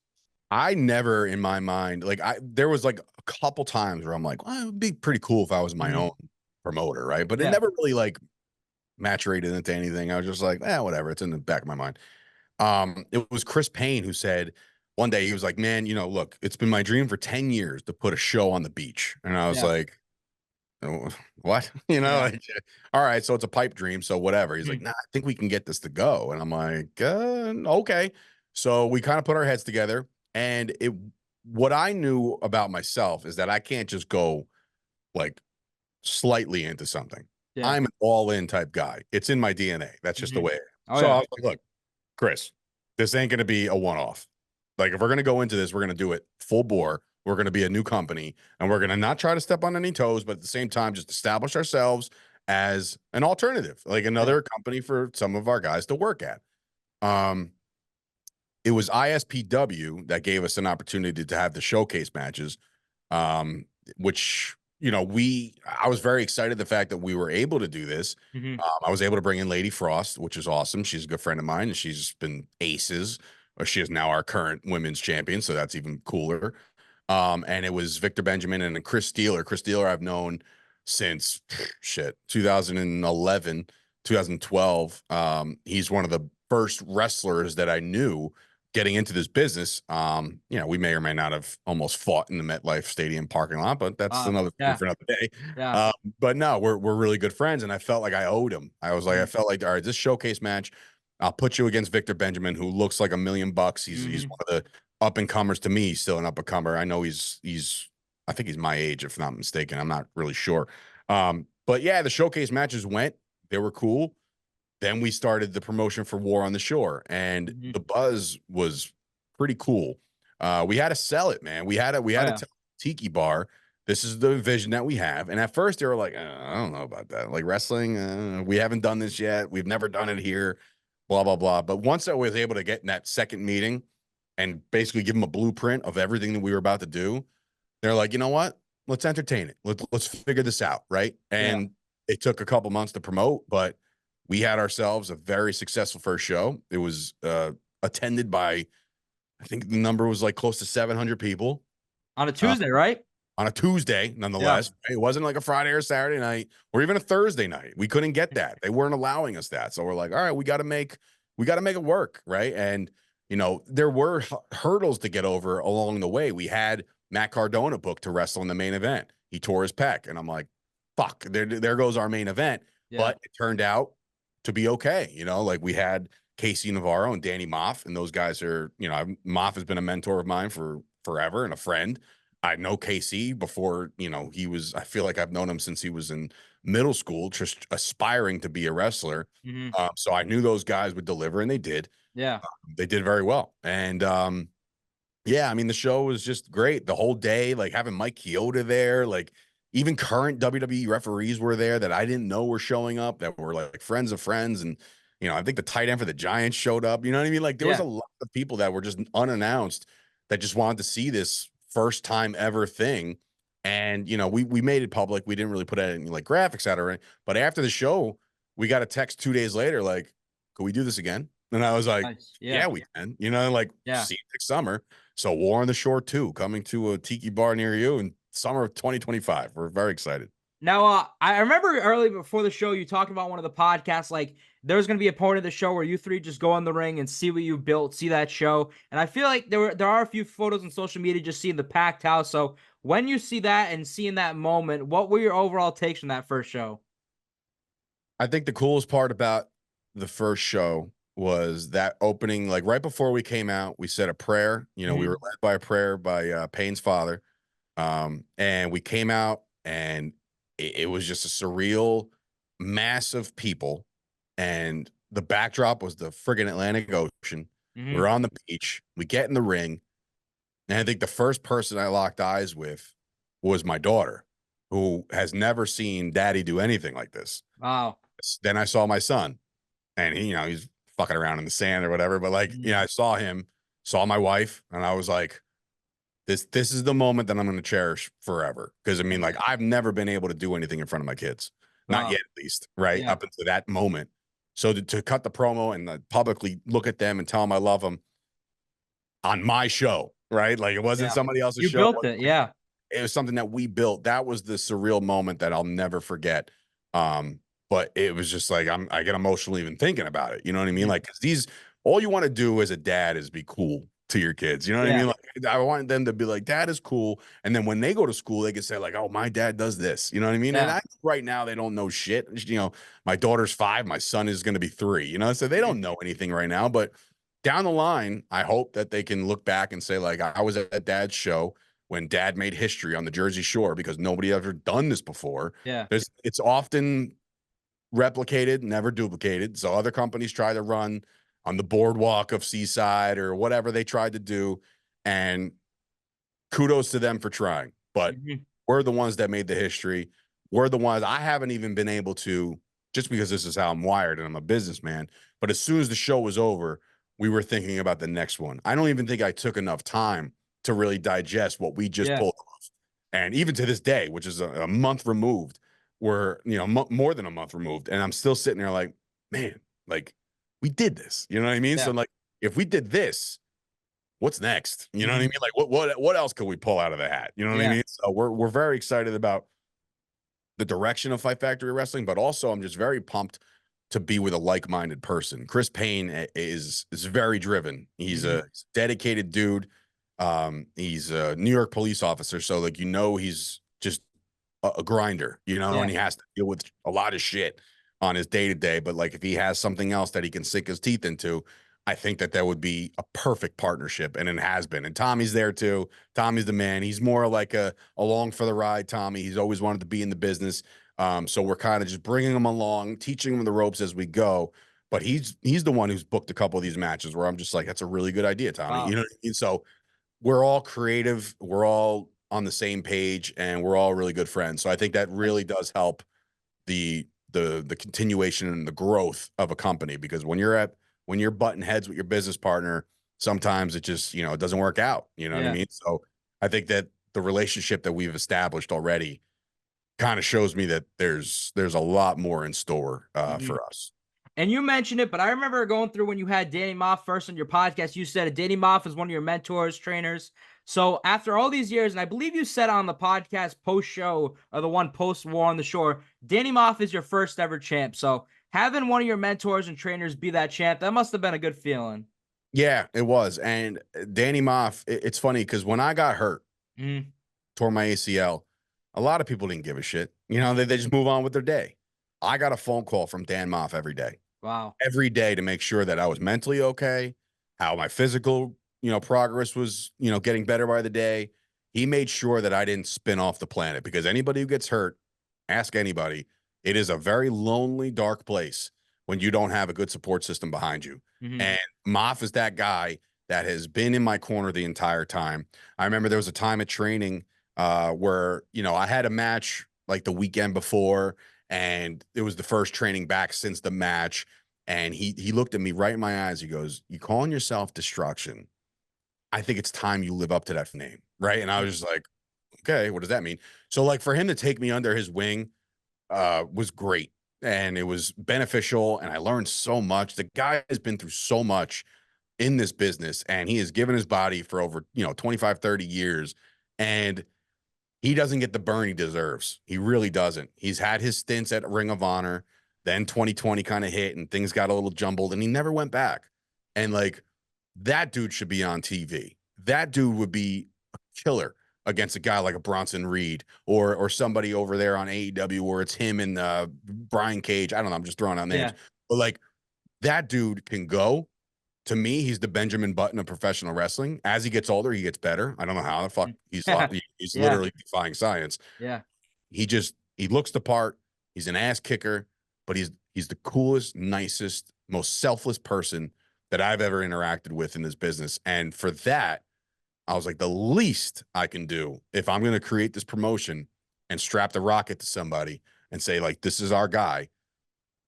I never, in my mind, like, there was like a couple times where I'm like, well, it would be pretty cool if I was my own promoter, right? But it never really, like, maturated into anything. I was just like, whatever. It's in the back of my mind. It was Chris Payne who said one day, he was like, man, you know, look, it's been my dream for 10 years to put a show on the beach. And I was like, oh, what? You know, like, all right, so it's a pipe dream. So whatever. He's like, nah, I think we can get this to go. And I'm like, okay. So we kind of put our heads together, and what I knew about myself is that I can't just go like slightly into something. I'm an all-in type guy. It's in my DNA. That's just the way. I was like, look, Chris, this ain't going to be a one-off. Like, if we're going to go into this, we're going to do it full bore. We're going to be a new company, and we're going to not try to step on any toes, but at the same time, just establish ourselves as an alternative, like another company for some of our guys to work at. It was ISPW that gave us an opportunity to have the showcase matches, which you know, I was very excited the fact that we were able to do this. Mhm. I was able to bring in Lady Frost, which is awesome. She's a good friend of mine, and she's been aces, or she is now our current women's champion, so that's even cooler. And it was Victor Benjamin and Chris Steeler. Chris Steeler I've known since 2011, 2012. He's one of the first wrestlers that I knew getting into this business. You know, we may or may not have almost fought in the MetLife Stadium parking lot, but that's another thing for another day. Yeah. But no, we're really good friends, and I felt like I owed him. I was like, I felt like, all right, this showcase match, I'll put you against Victor Benjamin, who looks like $1 million. He's one of the up and comers to me. He's still an up and comer. I know he's I think he's my age, if not mistaken. I'm not really sure. But yeah, the showcase matches went. They were cool. Then we started the promotion for War on the Shore, and the buzz was pretty cool. We had to sell it, man. We had to tell Tiki Bar, this is the vision that we have. And at first they were like, I don't know about that. Like wrestling, we haven't done this yet. We've never done it here, blah, blah, blah. But once I was able to get in that second meeting and basically give them a blueprint of everything that we were about to do, they're like, you know what? Let's entertain it. Let's figure this out, right? And it took a couple months to promote, but we had ourselves a very successful first show. It was attended by, I think the number was like close to 700 people. On a Tuesday, right? On a Tuesday, nonetheless. It wasn't like a Friday or Saturday night or even a Thursday night. We couldn't get that. They weren't allowing us that. So we're like, all right, we got to make it work, right? And, you know, there were hurdles to get over along the way. We had Matt Cardona booked to wrestle in the main event. He tore his pec, and I'm like, fuck, there goes our main event. But it turned out to be okay. You know, like we had KC Navarro and Danny Maff, and those guys are, you know, Maff has been a mentor of mine for forever and a friend. I know KC before, you know, I feel like I've known him since he was in middle school, just aspiring to be a wrestler. So I knew those guys would deliver, and they did. Yeah. They did very well. And, yeah, I mean, the show was just great the whole day, like having Mike Chioda there, like even current WWE referees were there that I didn't know were showing up, that were like friends of friends. And, you know, I think the tight end for the Giants showed up. You know what I mean? Like there was a lot of people that were just unannounced that just wanted to see this first time ever thing. And, you know, we made it public. We didn't really put any like graphics out or anything. But after the show, we got a text 2 days later, like, can we do this again? And I was like, yeah, we can, you know, like see you next summer. So War on the Shore 2 coming to a tiki bar near you in summer of 2025. We're very excited. Now, I remember early before the show, you talked about one of the podcasts, like there's going to be a point of the show where you three just go in the ring and see what you built, see that show. And I feel like there are a few photos on social media just seeing the packed house. So when you see that and seeing that moment, what were your overall takes from that first show? I think the coolest part about the first show was that opening, like right before we came out, we said a prayer. You know, we were led by a prayer by Payne's father. And we came out, and it was just a surreal mass of people. And the backdrop was the friggin' Atlantic Ocean. We're on the beach. We get in the ring. And I think the first person I locked eyes with was my daughter, who has never seen daddy do anything like this. Wow. Then I saw my son, and he, you know, he's fucking around in the sand or whatever. But like, you know, I saw him, saw my wife, and I was like, this is the moment that I'm going to cherish forever. Because I mean, like, I've never been able to do anything in front of my kids, not yet, at least, right? Up until that moment. So to cut the promo and publicly look at them and tell them I love them on my show, right? Like it wasn't somebody else's show. You built it, It was something that we built. That was the surreal moment that I'll never forget. But it was just like I get emotional even thinking about it. You know what I mean? Like, because all you want to do as a dad is be cool to your kids. You know what I mean? Like, I want them to be like, dad is cool. And then when they go to school, they can say like, oh, my dad does this. You know what I mean? And right now they don't know shit. You know, my daughter's 5, my son is going to be 3, you know, so they don't know anything right now. But down the line, I hope that they can look back and say, like, I was at dad's show when dad made history on the Jersey Shore because nobody ever done this before. It's often replicated, never duplicated. So other companies try to run on the boardwalk of Seaside or whatever they tried to do. And kudos to them for trying. But we're the ones that made the history. We're the ones I haven't even been able to, just because this is how I'm wired and I'm a businessman. But as soon as the show was over, we were thinking about the next one. I don't even think I took enough time to really digest what we just pulled off. And even to this day, which is a month removed, we're, you know, more than a month removed. And I'm still sitting there like, man, like we did this, you know what I mean? Yeah. So like, if we did this, what's next? You know what I mean? Like what else could we pull out of the hat? You know what I mean? So we're very excited about the direction of Fight Factory Wrestling, but also I'm just very pumped to be with a like-minded person. Chris Payne is very driven. He's a dedicated dude. He's a New York police officer, so like, you know, he's just a grinder, you know, and he has to deal with a lot of shit on his day-to-day. But like, if he has something else that he can sink his teeth into, I think that would be a perfect partnership, and it has been. And Tommy's there too. Tommy's the man. He's more like a along for the ride Tommy. He's always wanted to be in the business. So we're kind of just bringing him along, teaching him the ropes as we go. But he's the one who's booked a couple of these matches where I'm just like, that's a really good idea, Tommy. Wow. You know what I mean? So we're all creative. We're all on the same page, and we're all really good friends. So I think that really does help the continuation and the growth of a company, because when you're butting heads with your business partner, sometimes it just, you know, it doesn't work out. You know what I mean? So I think that the relationship that we've established already kind of shows me that there's a lot more in store for us. And you mentioned it, but I remember going through when you had Danny Maff first on your podcast. You said Danny Maff is one of your mentors, trainers. So after all these years, and I believe you said on the podcast post-show, or the one post-War on the Shore, Danny Maff is your first ever champ. So having one of your mentors and trainers be that champ, that must have been a good feeling. Yeah, it was. And Danny Maff, it's funny because when I got hurt, tore my ACL, a lot of people didn't give a shit. You know, they just move on with their day. I got a phone call from Dan Maff every day. Wow. Every day, to make sure that I was mentally okay, how my physical, you know, progress was, you know, getting better by the day. He made sure that I didn't spin off the planet, because anybody who gets hurt, ask anybody, it is a very lonely, dark place when you don't have a good support system behind you. And Maff is that guy that has been in my corner the entire time. I remember there was a time at training where, you know, I had a match like the weekend before, and it was the first training back since the match. And he looked at me right in my eyes. He goes, "You calling yourself D-Struction? I think it's time you live up to that name." Right. And I was just like, okay, what does that mean? So like, for him to take me under his wing was great, and it was beneficial. And I learned so much. The guy has been through so much in this business, and he has given his body for over, you know, 25, 30 years. And he doesn't get the burn he deserves. He really doesn't. He's had his stints at Ring of Honor. Then 2020 kind of hit and things got a little jumbled, and he never went back. And like, that dude should be on TV. That dude would be a killer against a guy like a Bronson Reed or somebody over there on AEW where it's him and Brian Cage. I don't know. I'm just throwing out names. But like, that dude can go. To me, he's the Benjamin Button of professional wrestling. As he gets older, he gets better. I don't know how the fuck he's literally defying science. Yeah. He looks the part. He's an ass kicker, but he's the coolest, nicest, most selfless person that I've ever interacted with in this business. And for that, I was like, the least I can do if I'm going to create this promotion and strap the rocket to somebody and say, like, this is our guy,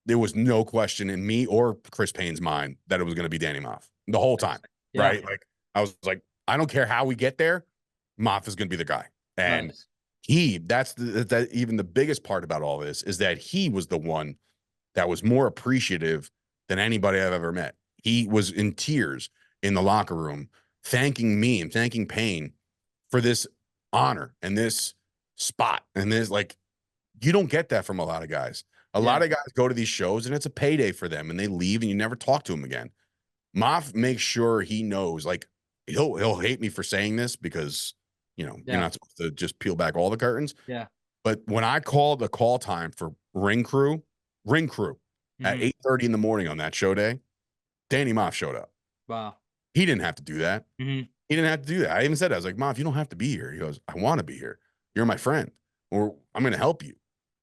there was no question in me or Chris Payne's mind that it was going to be Danny Maff the whole time. Right. Like, I was like, I don't care how we get there. Maff is going to be the guy. And that's even the biggest part about all this, is that he was the one that was more appreciative than anybody I've ever met. He was in tears in the locker room, thanking me and thanking Payne for this honor and this spot. And this, like, you don't get that from a lot of guys. A lot of guys go to these shows and it's a payday for them, and they leave and you never talk to them again. Maff makes sure he knows, like, he'll hate me for saying this because, you know, you're not supposed to just peel back all the curtains. Yeah. But when I called the call time for ring crew at 8:30 in the morning on that show day, Danny Maff showed up. Wow. He didn't have to do that. He didn't have to do that. I even said, I was like, Maff, you don't have to be here. He goes, I want to be here. You're my friend, or I'm going to help you.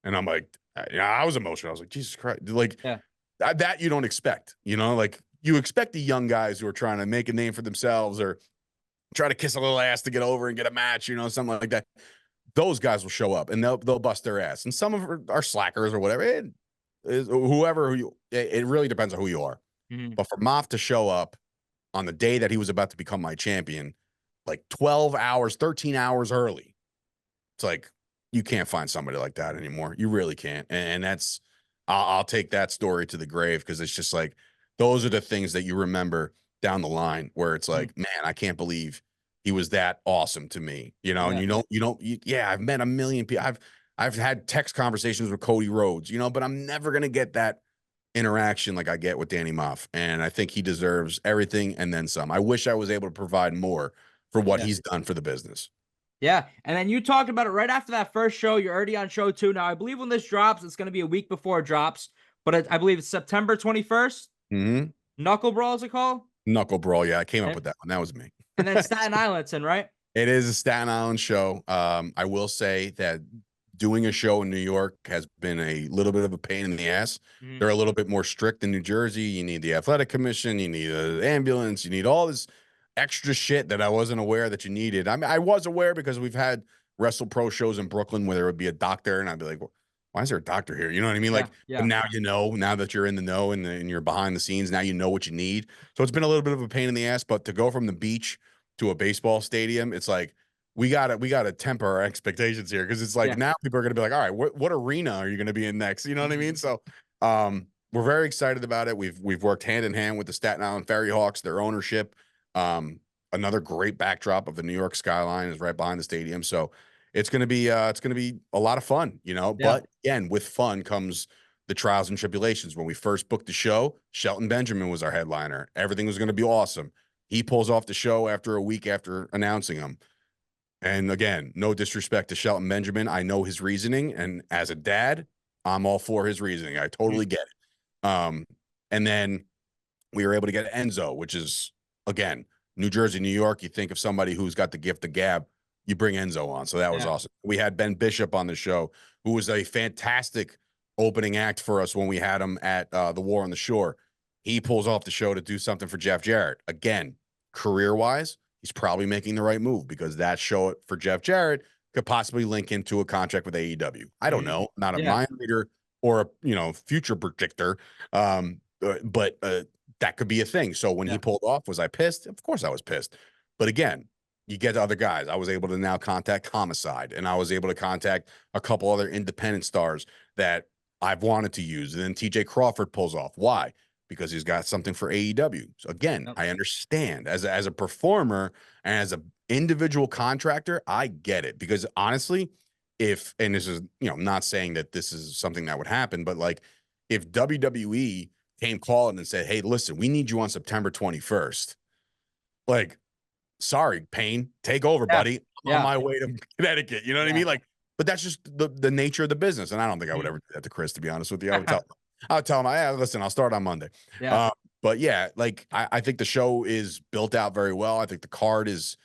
And I'm like, I was emotional. I was like, Jesus Christ. Like, that you don't expect, you know, like, you expect the young guys who are trying to make a name for themselves or try to kiss a little ass to get over and get a match, you know, something like that. Those guys will show up and they'll bust their ass. And some of them are slackers or whatever. It really depends on who you are. But for Maff to show up on the day that he was about to become my champion, like 12 hours, 13 hours early, like you can't find somebody like that anymore. You really can't. And that's I'll take that story to the grave, because it's just like those are the things that you remember down the line, where it's like, man, I can't believe he was that awesome to me, you know. And yeah, I've met a million people. I've had text conversations with Cody Rhodes, you know, but I'm never gonna get that interaction like I get with Danny Maff. And I think he deserves everything and then some. I wish I was able to provide more for what he's done for the business. Yeah, and then you talked about it right after that first show. You're already on show 2 now. I believe when this drops, it's going to be a week before it drops, but I believe it's September 21st. KnuckleBrawl is it called? KnuckleBrawl, yeah, I came up with that one. That was me. And then Staten Island's in, right? It is a Staten Island show. I will say that doing a show in New York has been a little bit of a pain in the ass. They're a little bit more strict in New Jersey. You need the athletic commission, you need an ambulance, you need all this extra shit that I wasn't aware that you needed. I mean, I was aware because we've had WrestlePro shows in Brooklyn where there would be a doctor, and I'd be like, well, why is there a doctor here? You know what I mean? Like, but now you know, now that you're in the know and you're behind the scenes, now you know what you need. So it's been a little bit of a pain in the ass, but to go from the beach to a baseball stadium, it's like, we gotta temper our expectations here, because it's like now people are gonna be like, all right, what arena are you gonna be in next? You know what I mean? So we're very excited about it. We've worked hand in hand with the Staten Island Ferry Hawks, their ownership. Another great backdrop of the New York skyline is right behind the stadium. So it's gonna be a lot of fun, you know. But again, with fun comes the trials and tribulations. When we first booked the show, Shelton Benjamin was our headliner. Everything was gonna be awesome. He pulls off the show after a week after announcing him. And again, no disrespect to Shelton Benjamin. I know his reasoning, and as a dad, I'm all for his reasoning. I totally get it. And then we were able to get Enzo, which is, again, New Jersey, New York. You think of somebody who's got the gift of gab, you bring Enzo on. So that was awesome. We had Ben Bishop on the show, who was a fantastic opening act for us when we had him at the War on the Shore. He pulls off the show to do something for Jeff Jarrett. Again, career-wise, he's probably making the right move, because that show for Jeff Jarrett could possibly link into a contract with AEW. I don't know, not a mind reader or a future predictor, but that could be a thing. So when he pulled off, was I pissed? Of course I was pissed. But again, you get to other guys. I was able to now contact Homicide, and I was able to contact a couple other independent stars that I've wanted to use. And then TJ Crawford pulls off. Why? Because he's got something for AEW. So again, I understand as a performer and as an individual contractor, I get it, because honestly, and this is, not saying that this is something that would happen, but like if WWE came calling and said, hey, listen, we need you on September 21st. Like, sorry, Payne, take over, buddy. I'm on my way to Connecticut. You know what I mean? Like, but that's just the nature of the business. And I don't think I would ever do that to Chris, to be honest with you. I'll tell him, listen, I'll start on Monday. But yeah, like I think the show is built out very well. I think the card is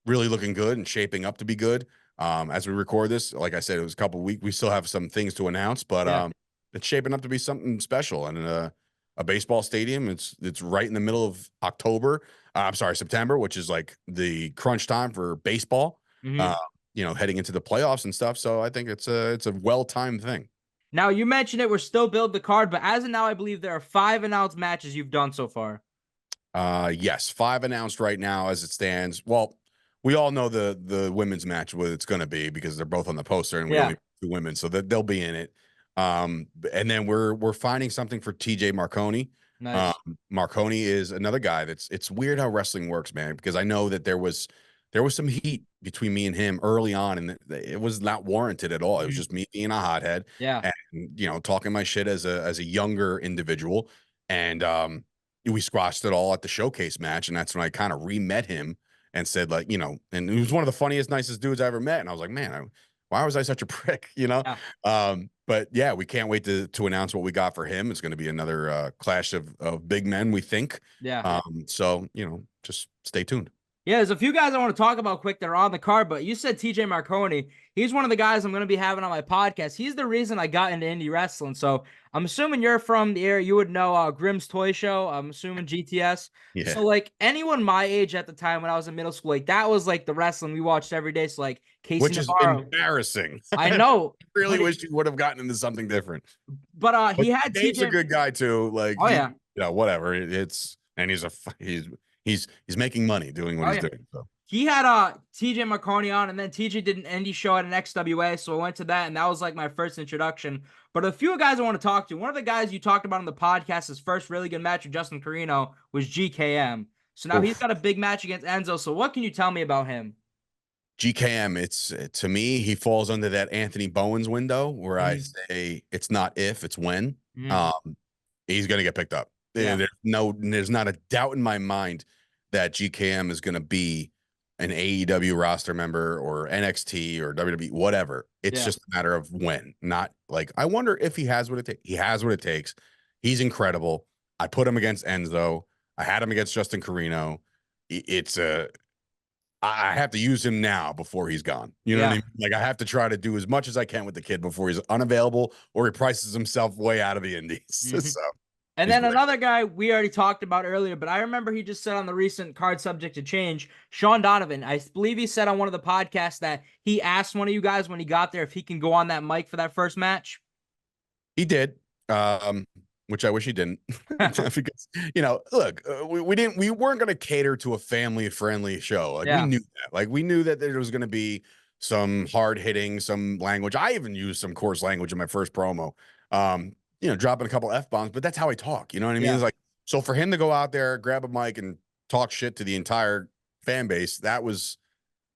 really looking good and shaping up to be good. As we record this, like I said, it was a couple of weeks. We still have some things to announce, but it's shaping up to be something special. And a baseball stadium, it's right in the middle of September, which is like the crunch time for baseball. Heading into the playoffs and stuff. So I think it's a well-timed thing. Now, you mentioned it, we're still building the card, but as of now, I believe there are 5 announced matches you've done so far. Yes, 5 announced right now as it stands. Well, we all know the women's match, what it's going to be, because they're both on the poster, and we only have 2 women, so that they'll be in it. And then we're finding something for TJ Marconi. Nice. Marconi is another guy it's weird how wrestling works, man, because I know that there was some heat between me and him early on, and it was not warranted at all. It was just me being a hothead, and talking my shit as a younger individual, and we squashed it all at the showcase match, and that's when I kind of re-met him and said, like, and he was one of the funniest, nicest dudes I ever met, and I was like, man, why was I such a prick, But yeah, we can't wait to announce what we got for him. It's going to be another clash of big men, we think. So just stay tuned. Yeah, there's a few guys I want to talk about quick that are on the card, but you said TJ Marconi. He's one of the guys I'm going to be having on my podcast. He's the reason I got into indie wrestling. So I'm assuming you're from the area. You would know Grimm's Toy Show. I'm assuming GTS. Yeah. So like anyone my age at the time when I was in middle school, like that was like the wrestling we watched every day. So like KC Which Navarro. is embarrassing. I know. I really wish you would have gotten into something different. But he had Dave's TJ. a good guy too. Like, whatever. He's making money doing what he's doing. So. he had TJ Marconi on, and then TJ did an indie show at an XWA, so I went to that, and that was like my first introduction. But a few guys I want to talk to. One of the guys you talked about on the podcast, his first really good match with Justin Carino, was GKM. So now he's got a big match against Enzo. So what can you tell me about him? GKM, it's to me, he falls under that Anthony Bowens window where I say it's not if, it's when. He's going to get picked up. Yeah. There's not a doubt in my mind that GKM is going to be an AEW roster member or NXT or WWE, whatever. It's just a matter of when, not like, I wonder if he has what it takes. He has what it takes. He's incredible. I put him against Enzo. I had him against Justin Carino. I have to use him now before he's gone. You know what I mean? Like, I have to try to do as much as I can with the kid before he's unavailable or he prices himself way out of the indies. So, and then another guy we already talked about earlier, but I remember he just said on the recent card subject to change, Shawn Donavan. I believe he said on one of the podcasts that he asked one of you guys when he got there if he can go on that mic for that first match. He did. Which I wish he didn't, because, you know, look, we weren't going to cater to a family-friendly show. Like, we knew that. Like, we knew that there was going to be some hard-hitting, some language. I even used some coarse language in my first promo, you know, dropping a couple F-bombs, but that's how I talk. You know what I mean? It's like, so for him to go out there, grab a mic and talk shit to the entire fan base, that was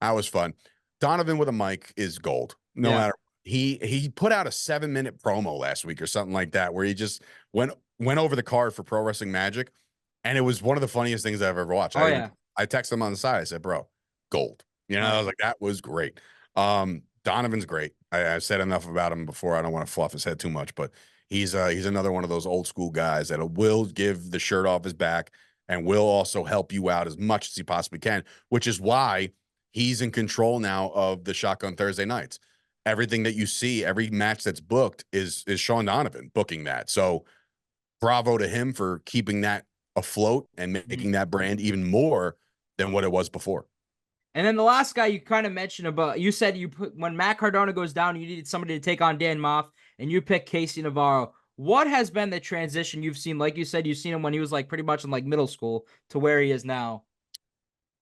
fun. Donovan with a mic is gold, no matter. He put out a 7-minute promo last week or something like that, where he just went over the card for Pro Wrestling Magic, and it was one of the funniest things I've ever watched. I texted him on the side. I said, "Bro, gold." You know, I was like, that was great. Donovan's great. I said enough about him before. I don't want to fluff his head too much, but he's another one of those old school guys that will give the shirt off his back and will also help you out as much as he possibly can, which is why he's in control now of the Shotgun Thursday nights. Everything that you see, every match that's booked is Shawn Donavan booking that. So bravo to him for keeping that afloat and making that brand even more than what it was before. And then the last guy you kind of mentioned about, you said when Matt Cardona goes down, you needed somebody to take on Dan Maff, and you picked KC Navarro. What has been the transition you've seen? Like you said, you've seen him when he was like pretty much in like middle school to where he is now.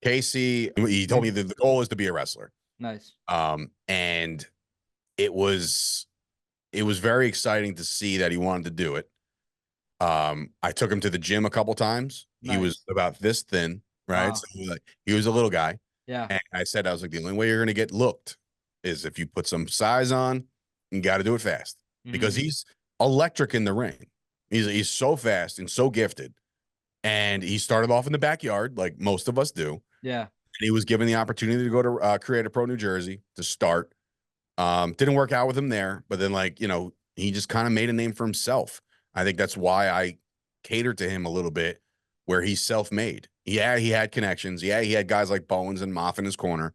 KC, he told me that the goal is to be a wrestler. Nice. And it was very exciting to see that he wanted to do it. I took him to the gym a couple times. Nice. He was about this thin, right? Wow. So he was a little guy. Yeah. And I said, I was like, the only way you're going to get looked is if you put some size on. You got to do it fast because he's electric in the ring. He's so fast and so gifted. And he started off in the backyard like most of us do. Yeah. And he was given the opportunity to go to Creative Pro New Jersey to start. Didn't work out with him there, but then, like, you know, he just kind of made a name for himself. I think that's why I catered to him a little bit, where he's self-made. Yeah, he had connections. Yeah, he had guys like Bowens and Maff in his corner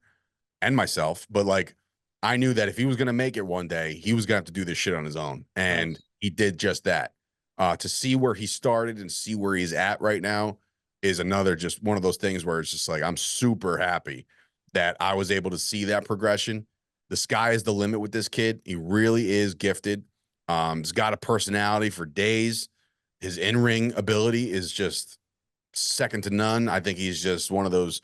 and myself, but like, I knew that if he was going to make it one day, he was going to have to do this shit on his own. And he did just that. To see where he started and see where he's at right now is another, just one of those things where it's just like, I'm super happy that I was able to see that progression. The sky is the limit with this kid. He really is gifted. He's got a personality for days. His in-ring ability is just second to none. I think he's just one of those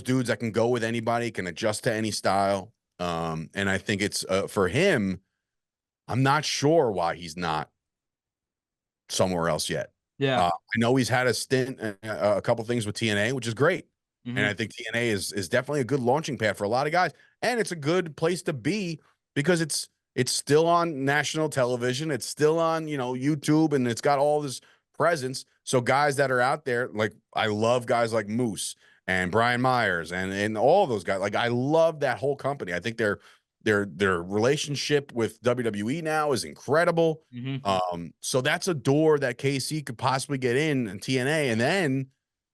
dudes that can go with anybody, can adjust to any style. And I think it's for him, I'm not sure why he's not somewhere else yet. Yeah. I know he's had a stint, a couple things with TNA, which is great. And I think TNA is definitely a good launching pad for a lot of guys. And it's a good place to be because it's still on national television. It's still on, you know, YouTube, and it's got all this presence. So guys that are out there, like, I love guys like Moose and Brian Myers and all those guys. Like, I love that whole company. I think their relationship with WWE now is incredible. So that's a door that KC could possibly get in TNA and then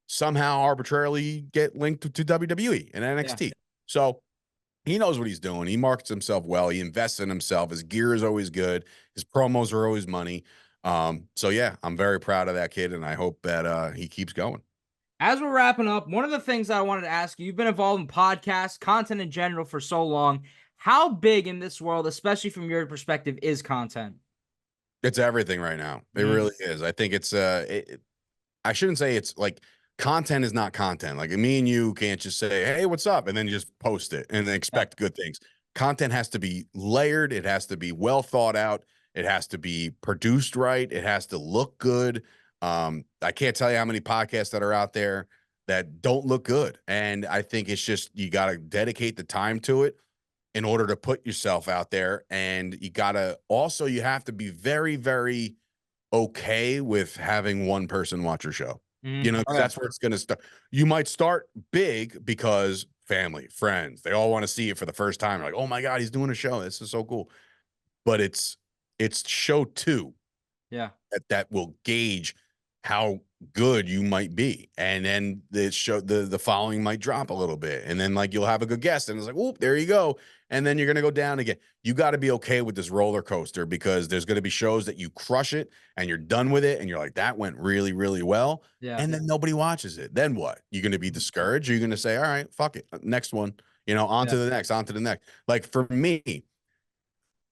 somehow arbitrarily get linked to WWE and NXT. Yeah. So he knows what he's doing. He markets himself well. He invests in himself. His gear is always good. His promos are always money. So yeah, I'm very proud of that kid, and I hope that he keeps going. As we're wrapping up, one of the things I wanted to ask you, you've been involved in podcasts, content in general for so long. How big in this world, especially from your perspective, is content? It's everything right now. It really is. I think it's I shouldn't say it's like content is not content. Like me and you can't just say, hey, what's up? And then you just post it and then expect good things. Content has to be layered. It has to be well thought out. It has to be produced right. It has to look good. I can't tell you how many podcasts that are out there that don't look good. And I think it's just, you got to dedicate the time to it in order to put yourself out there. And you have to be very, very okay with having one person watch your show. You know, that's where it's going to start. You might start big because family, friends, they all want to see it for the first time. Like, oh my God, he's doing a show. This is so cool. But it's show 2 that will gauge how good you might be. And then the following might drop a little bit. And then like you'll have a good guest and it's like, whoop, there you go. And then you're going to go down again. You got to be okay with this roller coaster, because there's going to be shows that you crush it and you're done with it. And you're like, that went really, really well. And then nobody watches it. Then what? You're going to be discouraged. You're going to say, all right, fuck it. Next one, on to the next, on to the next. Like for me,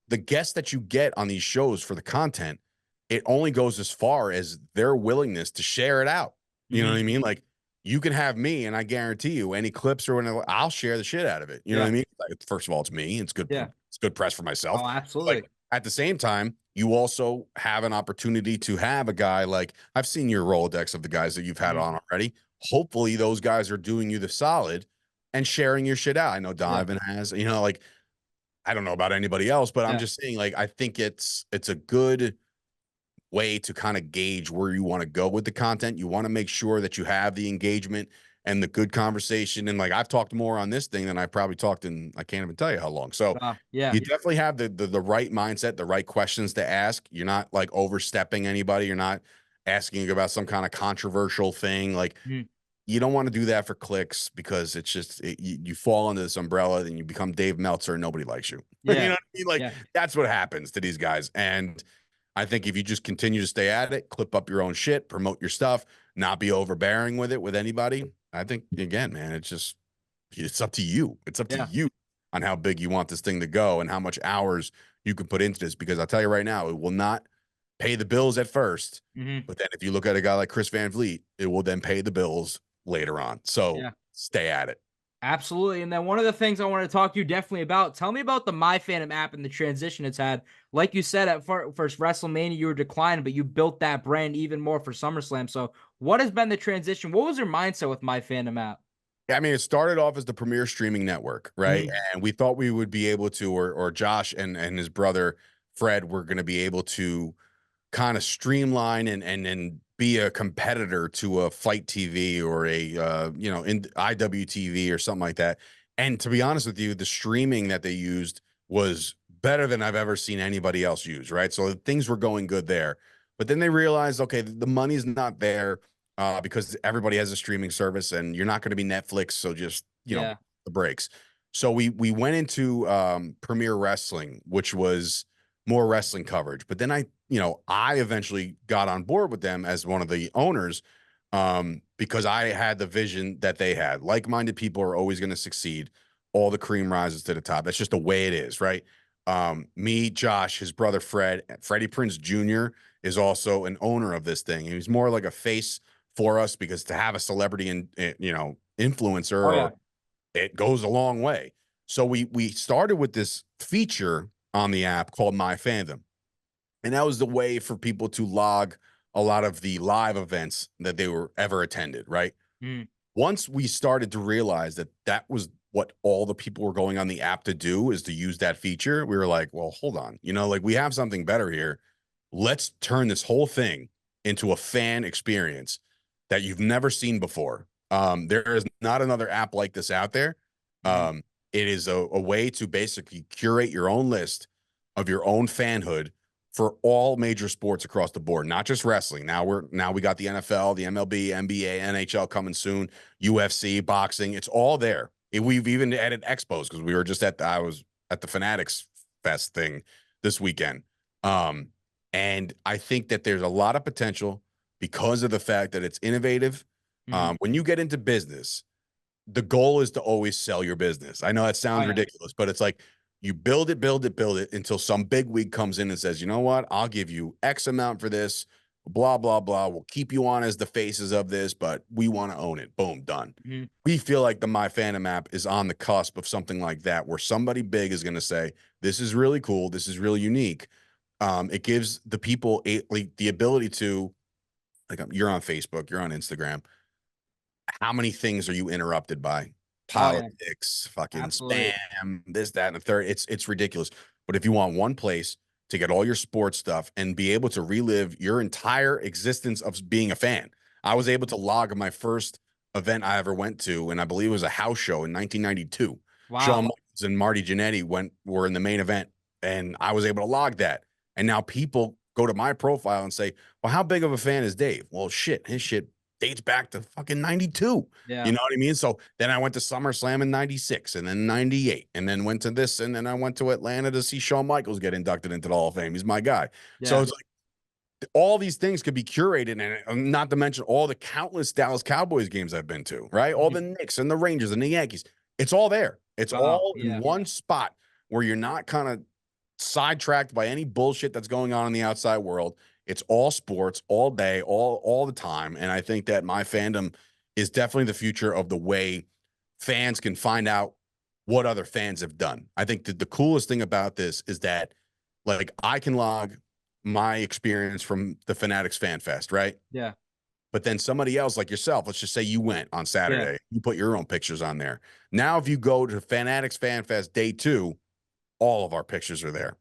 the guests that you get on these shows for the content, it only goes as far as their willingness to share it out. You know what I mean? Like you can have me, and I guarantee you any clips or whatever, I'll share the shit out of it. You know what I mean? Like, first of all, it's me. It's good. It's good press for myself. Oh, absolutely. But at the same time, you also have an opportunity to have a guy like, I've seen your Rolodex of the guys that you've had on already. Hopefully those guys are doing you the solid and sharing your shit out. I know Donovan has, like, I don't know about anybody else, but I'm just saying, like, I think it's a good way to kind of gauge where you want to go with the content. You want to make sure that you have the engagement and the good conversation. And like, I've talked more on this thing than I probably talked in, I can't even tell you how long. So you definitely have the right mindset, the right questions to ask. You're not like overstepping anybody. You're not asking about some kind of controversial thing. Like you don't want to do that for clicks, because it's just, you fall under this umbrella and you become Dave Meltzer and nobody likes you. You know what I mean? Like that's what happens to these guys. And I think if you just continue to stay at it, clip up your own shit, promote your stuff, not be overbearing with it with anybody, I think, again, man, it's up to you. It's up to you on how big you want this thing to go and how much hours you can put into this, because I'll tell you right now, it will not pay the bills at first. But then if you look at a guy like Chris Van Vliet, it will then pay the bills later on. So stay at it. Absolutely. And then one of the things I want to talk to you definitely about, tell me about the MyFandom app and the transition it's had. Like you said, at first WrestleMania, you were declining, but you built that brand even more for SummerSlam. So what has been the transition? What was your mindset with MyFandom app? Yeah, I mean, it started off as the premier streaming network, right? And we thought we would be able to, or Josh and his brother Fred were going to be able to kind of streamline and be a competitor to a Fight TV or a in IWTV or something like that. And to be honest with you, the streaming that they used was better than I've ever seen anybody else use, right? So things were going good there. But then they realized, okay, the money's not there because everybody has a streaming service and you're not going to be Netflix, so just the breaks. So we went into Premier Wrestling, which was more wrestling coverage. But then I eventually got on board with them as one of the owners because I had the vision that they had. Like-minded people are always going to succeed. All the cream rises to the top. That's just the way it is, right? Me, Josh, his brother Fred, Freddie Prinze Jr. is also an owner of this thing. He's more like a face for us, because to have a celebrity and influencer, it goes a long way. So we started with this feature on the app called MyFandom. And that was the way for people to log a lot of the live events that they were ever attended, right? Once we started to realize that that was what all the people were going on the app to do, is to use that feature, we were like, well, hold on. Like, we have something better here. Let's turn this whole thing into a fan experience that you've never seen before. There is not another app like this out there. It is a way to basically curate your own list of your own fanhood for all major sports across the board, not just wrestling. Now we got the NFL, the MLB, NBA, NHL coming soon, UFC, boxing. It's all there. We've even added expos, because we were just I was at the Fanatics Fest thing this weekend. And I think that there's a lot of potential because of the fact that it's innovative. When you get into business, the goal is to always sell your business. I know that sounds ridiculous, but it's like, you build it until some big wig comes in and says, you know what, I'll give you X amount for this. blah, blah, blah. We'll keep you on as the faces of this, but we want to own it. Boom, done. Mm-hmm. We feel like the MyFandom app is on the cusp of something like that, where somebody big is going to say, this is really cool. This is really unique. It gives the people like the ability to, like, you're on Facebook, you're on Instagram. How many things are you interrupted by? Politics, fucking Absolutely. spam, this, that, and the third. It's ridiculous. But if you want one place to get all your sports stuff and be able to relive your entire existence of being a fan, I was able to log my first event I ever went to, and I believe it was a house show in 1992. Wow. Shawn Michaels and Marty Jannetty were in the main event, and I was able to log that. And now people go to my profile and say, well, how big of a fan is Dave? Well, shit, his shit dates back to fucking 92. Yeah. You know what I mean? So then I went to SummerSlam in 96 and then 98 and then went to this. And then I went to Atlanta to see Shawn Michaels get inducted into the Hall of Fame. He's my guy. Yeah. So it's like all these things could be curated, and not to mention all the countless Dallas Cowboys games I've been to, right? All the Knicks and the Rangers and the Yankees. It's all there. It's all in one spot where you're not kind of sidetracked by any bullshit that's going on in the outside world. It's all sports all day, all the time. And I think that MyFandom is definitely the future of the way fans can find out what other fans have done. I think that the coolest thing about this is that, like, I can log my experience from the Fanatics Fan Fest, right? Yeah. But then somebody else like yourself, let's just say you went on Saturday, you put your own pictures on there. Now, if you go to Fanatics Fan Fest Day 2, all of our pictures are there.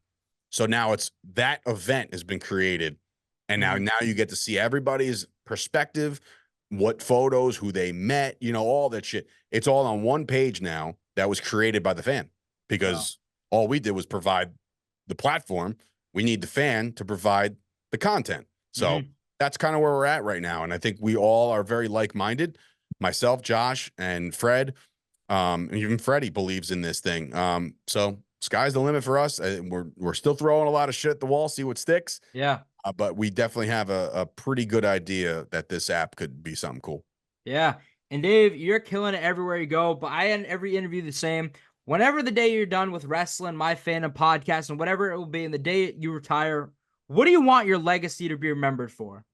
So now it's that event has been created. And now you get to see everybody's perspective, what photos, who they met, you know, all that shit. It's all on one page now that was created by the fan, because all we did was provide the platform. We need the fan to provide the content. So that's kind of where we're at right now. And I think we all are very like-minded. Myself, Josh, and Fred, and even Freddie believes in this thing. So sky's the limit for us. We're still throwing a lot of shit at the wall, see what sticks. Yeah. But we definitely have a pretty good idea that this app could be something cool. Yeah. And Dave, you're killing it everywhere you go, but I end every interview the same. Whenever the day you're done with wrestling, MyFandom podcast, and whatever it will be, and the day you retire, what do you want your legacy to be remembered for?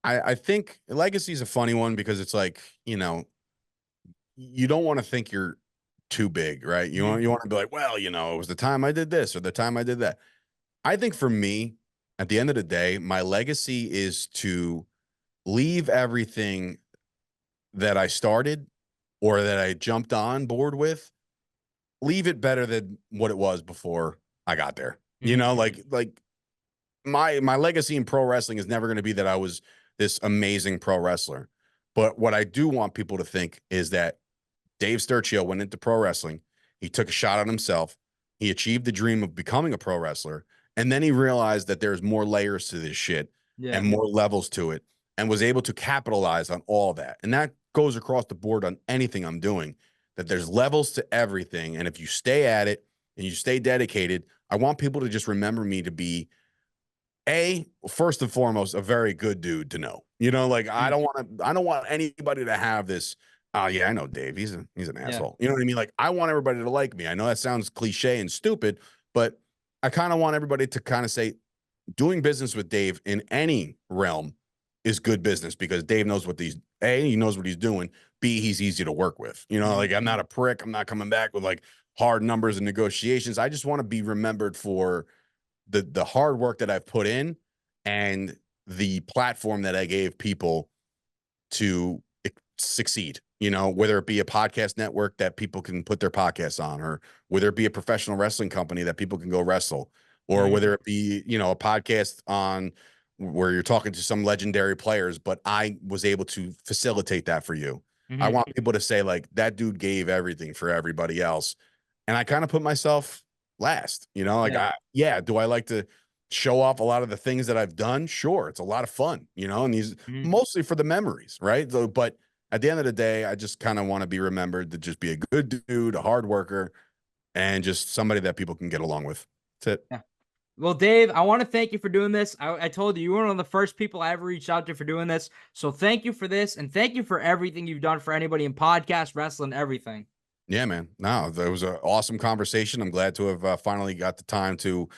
I think legacy is a funny one, because it's like, you know, you don't want to think you're too big, right? You want to be like, well, you know, it was the time I did this or the time I did that. I think for me, at the end of the day, my legacy is to leave everything that I started or that I jumped on board with, leave it better than what it was before I got there. You know, like my legacy in pro wrestling is never going to be that I was this amazing pro wrestler. But what I do want people to think is that Dave Sturchio went into pro wrestling. He took a shot at himself. He achieved the dream of becoming a pro wrestler. And then he realized that there's more layers to this shit and more levels to it, and was able to capitalize on all that. And that goes across the board on anything I'm doing, that there's levels to everything. And if you stay at it and you stay dedicated, I want people to just remember me to be first and foremost, a very good dude to know. You know, like I don't want anybody to have this, oh yeah, I know Dave, he's an asshole. You know what I mean? Like, I want everybody to like me. I know that sounds cliche and stupid, but I kind of want everybody to kind of say, doing business with Dave in any realm is good business, because Dave knows what he knows what he's doing. B, he's easy to work with. You know, like, I'm not a prick. I'm not coming back with like hard numbers and negotiations. I just want to be remembered for the hard work that I've put in and the platform that I gave people to succeed. You know, whether it be a podcast network that people can put their podcasts on, or whether it be a professional wrestling company that people can go wrestle, or whether it be, you know, a podcast on where you're talking to some legendary players, but I was able to facilitate that for you. I want people to say, like, that dude gave everything for everybody else. And I kind of put myself last, you know, like, do I like to show off a lot of the things that I've done? Sure. It's a lot of fun, you know, and these mostly for the memories, right? So, but at the end of the day, I just kind of want to be remembered to just be a good dude, a hard worker, and just somebody that people can get along with. That's it. Yeah. Well, Dave, I want to thank you for doing this. I told you, you were one of the first people I ever reached out to for doing this. So thank you for this, and thank you for everything you've done for anybody in podcast, wrestling, everything. Yeah, man. No, that was an awesome conversation. I'm glad to have finally got the time to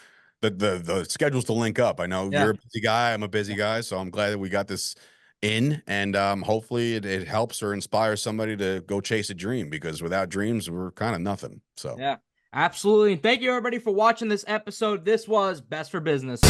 the schedules to link up. I know you're a busy guy. I'm a busy guy. So I'm glad that we got this in, and hopefully it helps or inspires somebody to go chase a dream, because without dreams, we're kind of nothing. So yeah, absolutely. And thank you everybody for watching this episode. This was Best for Business.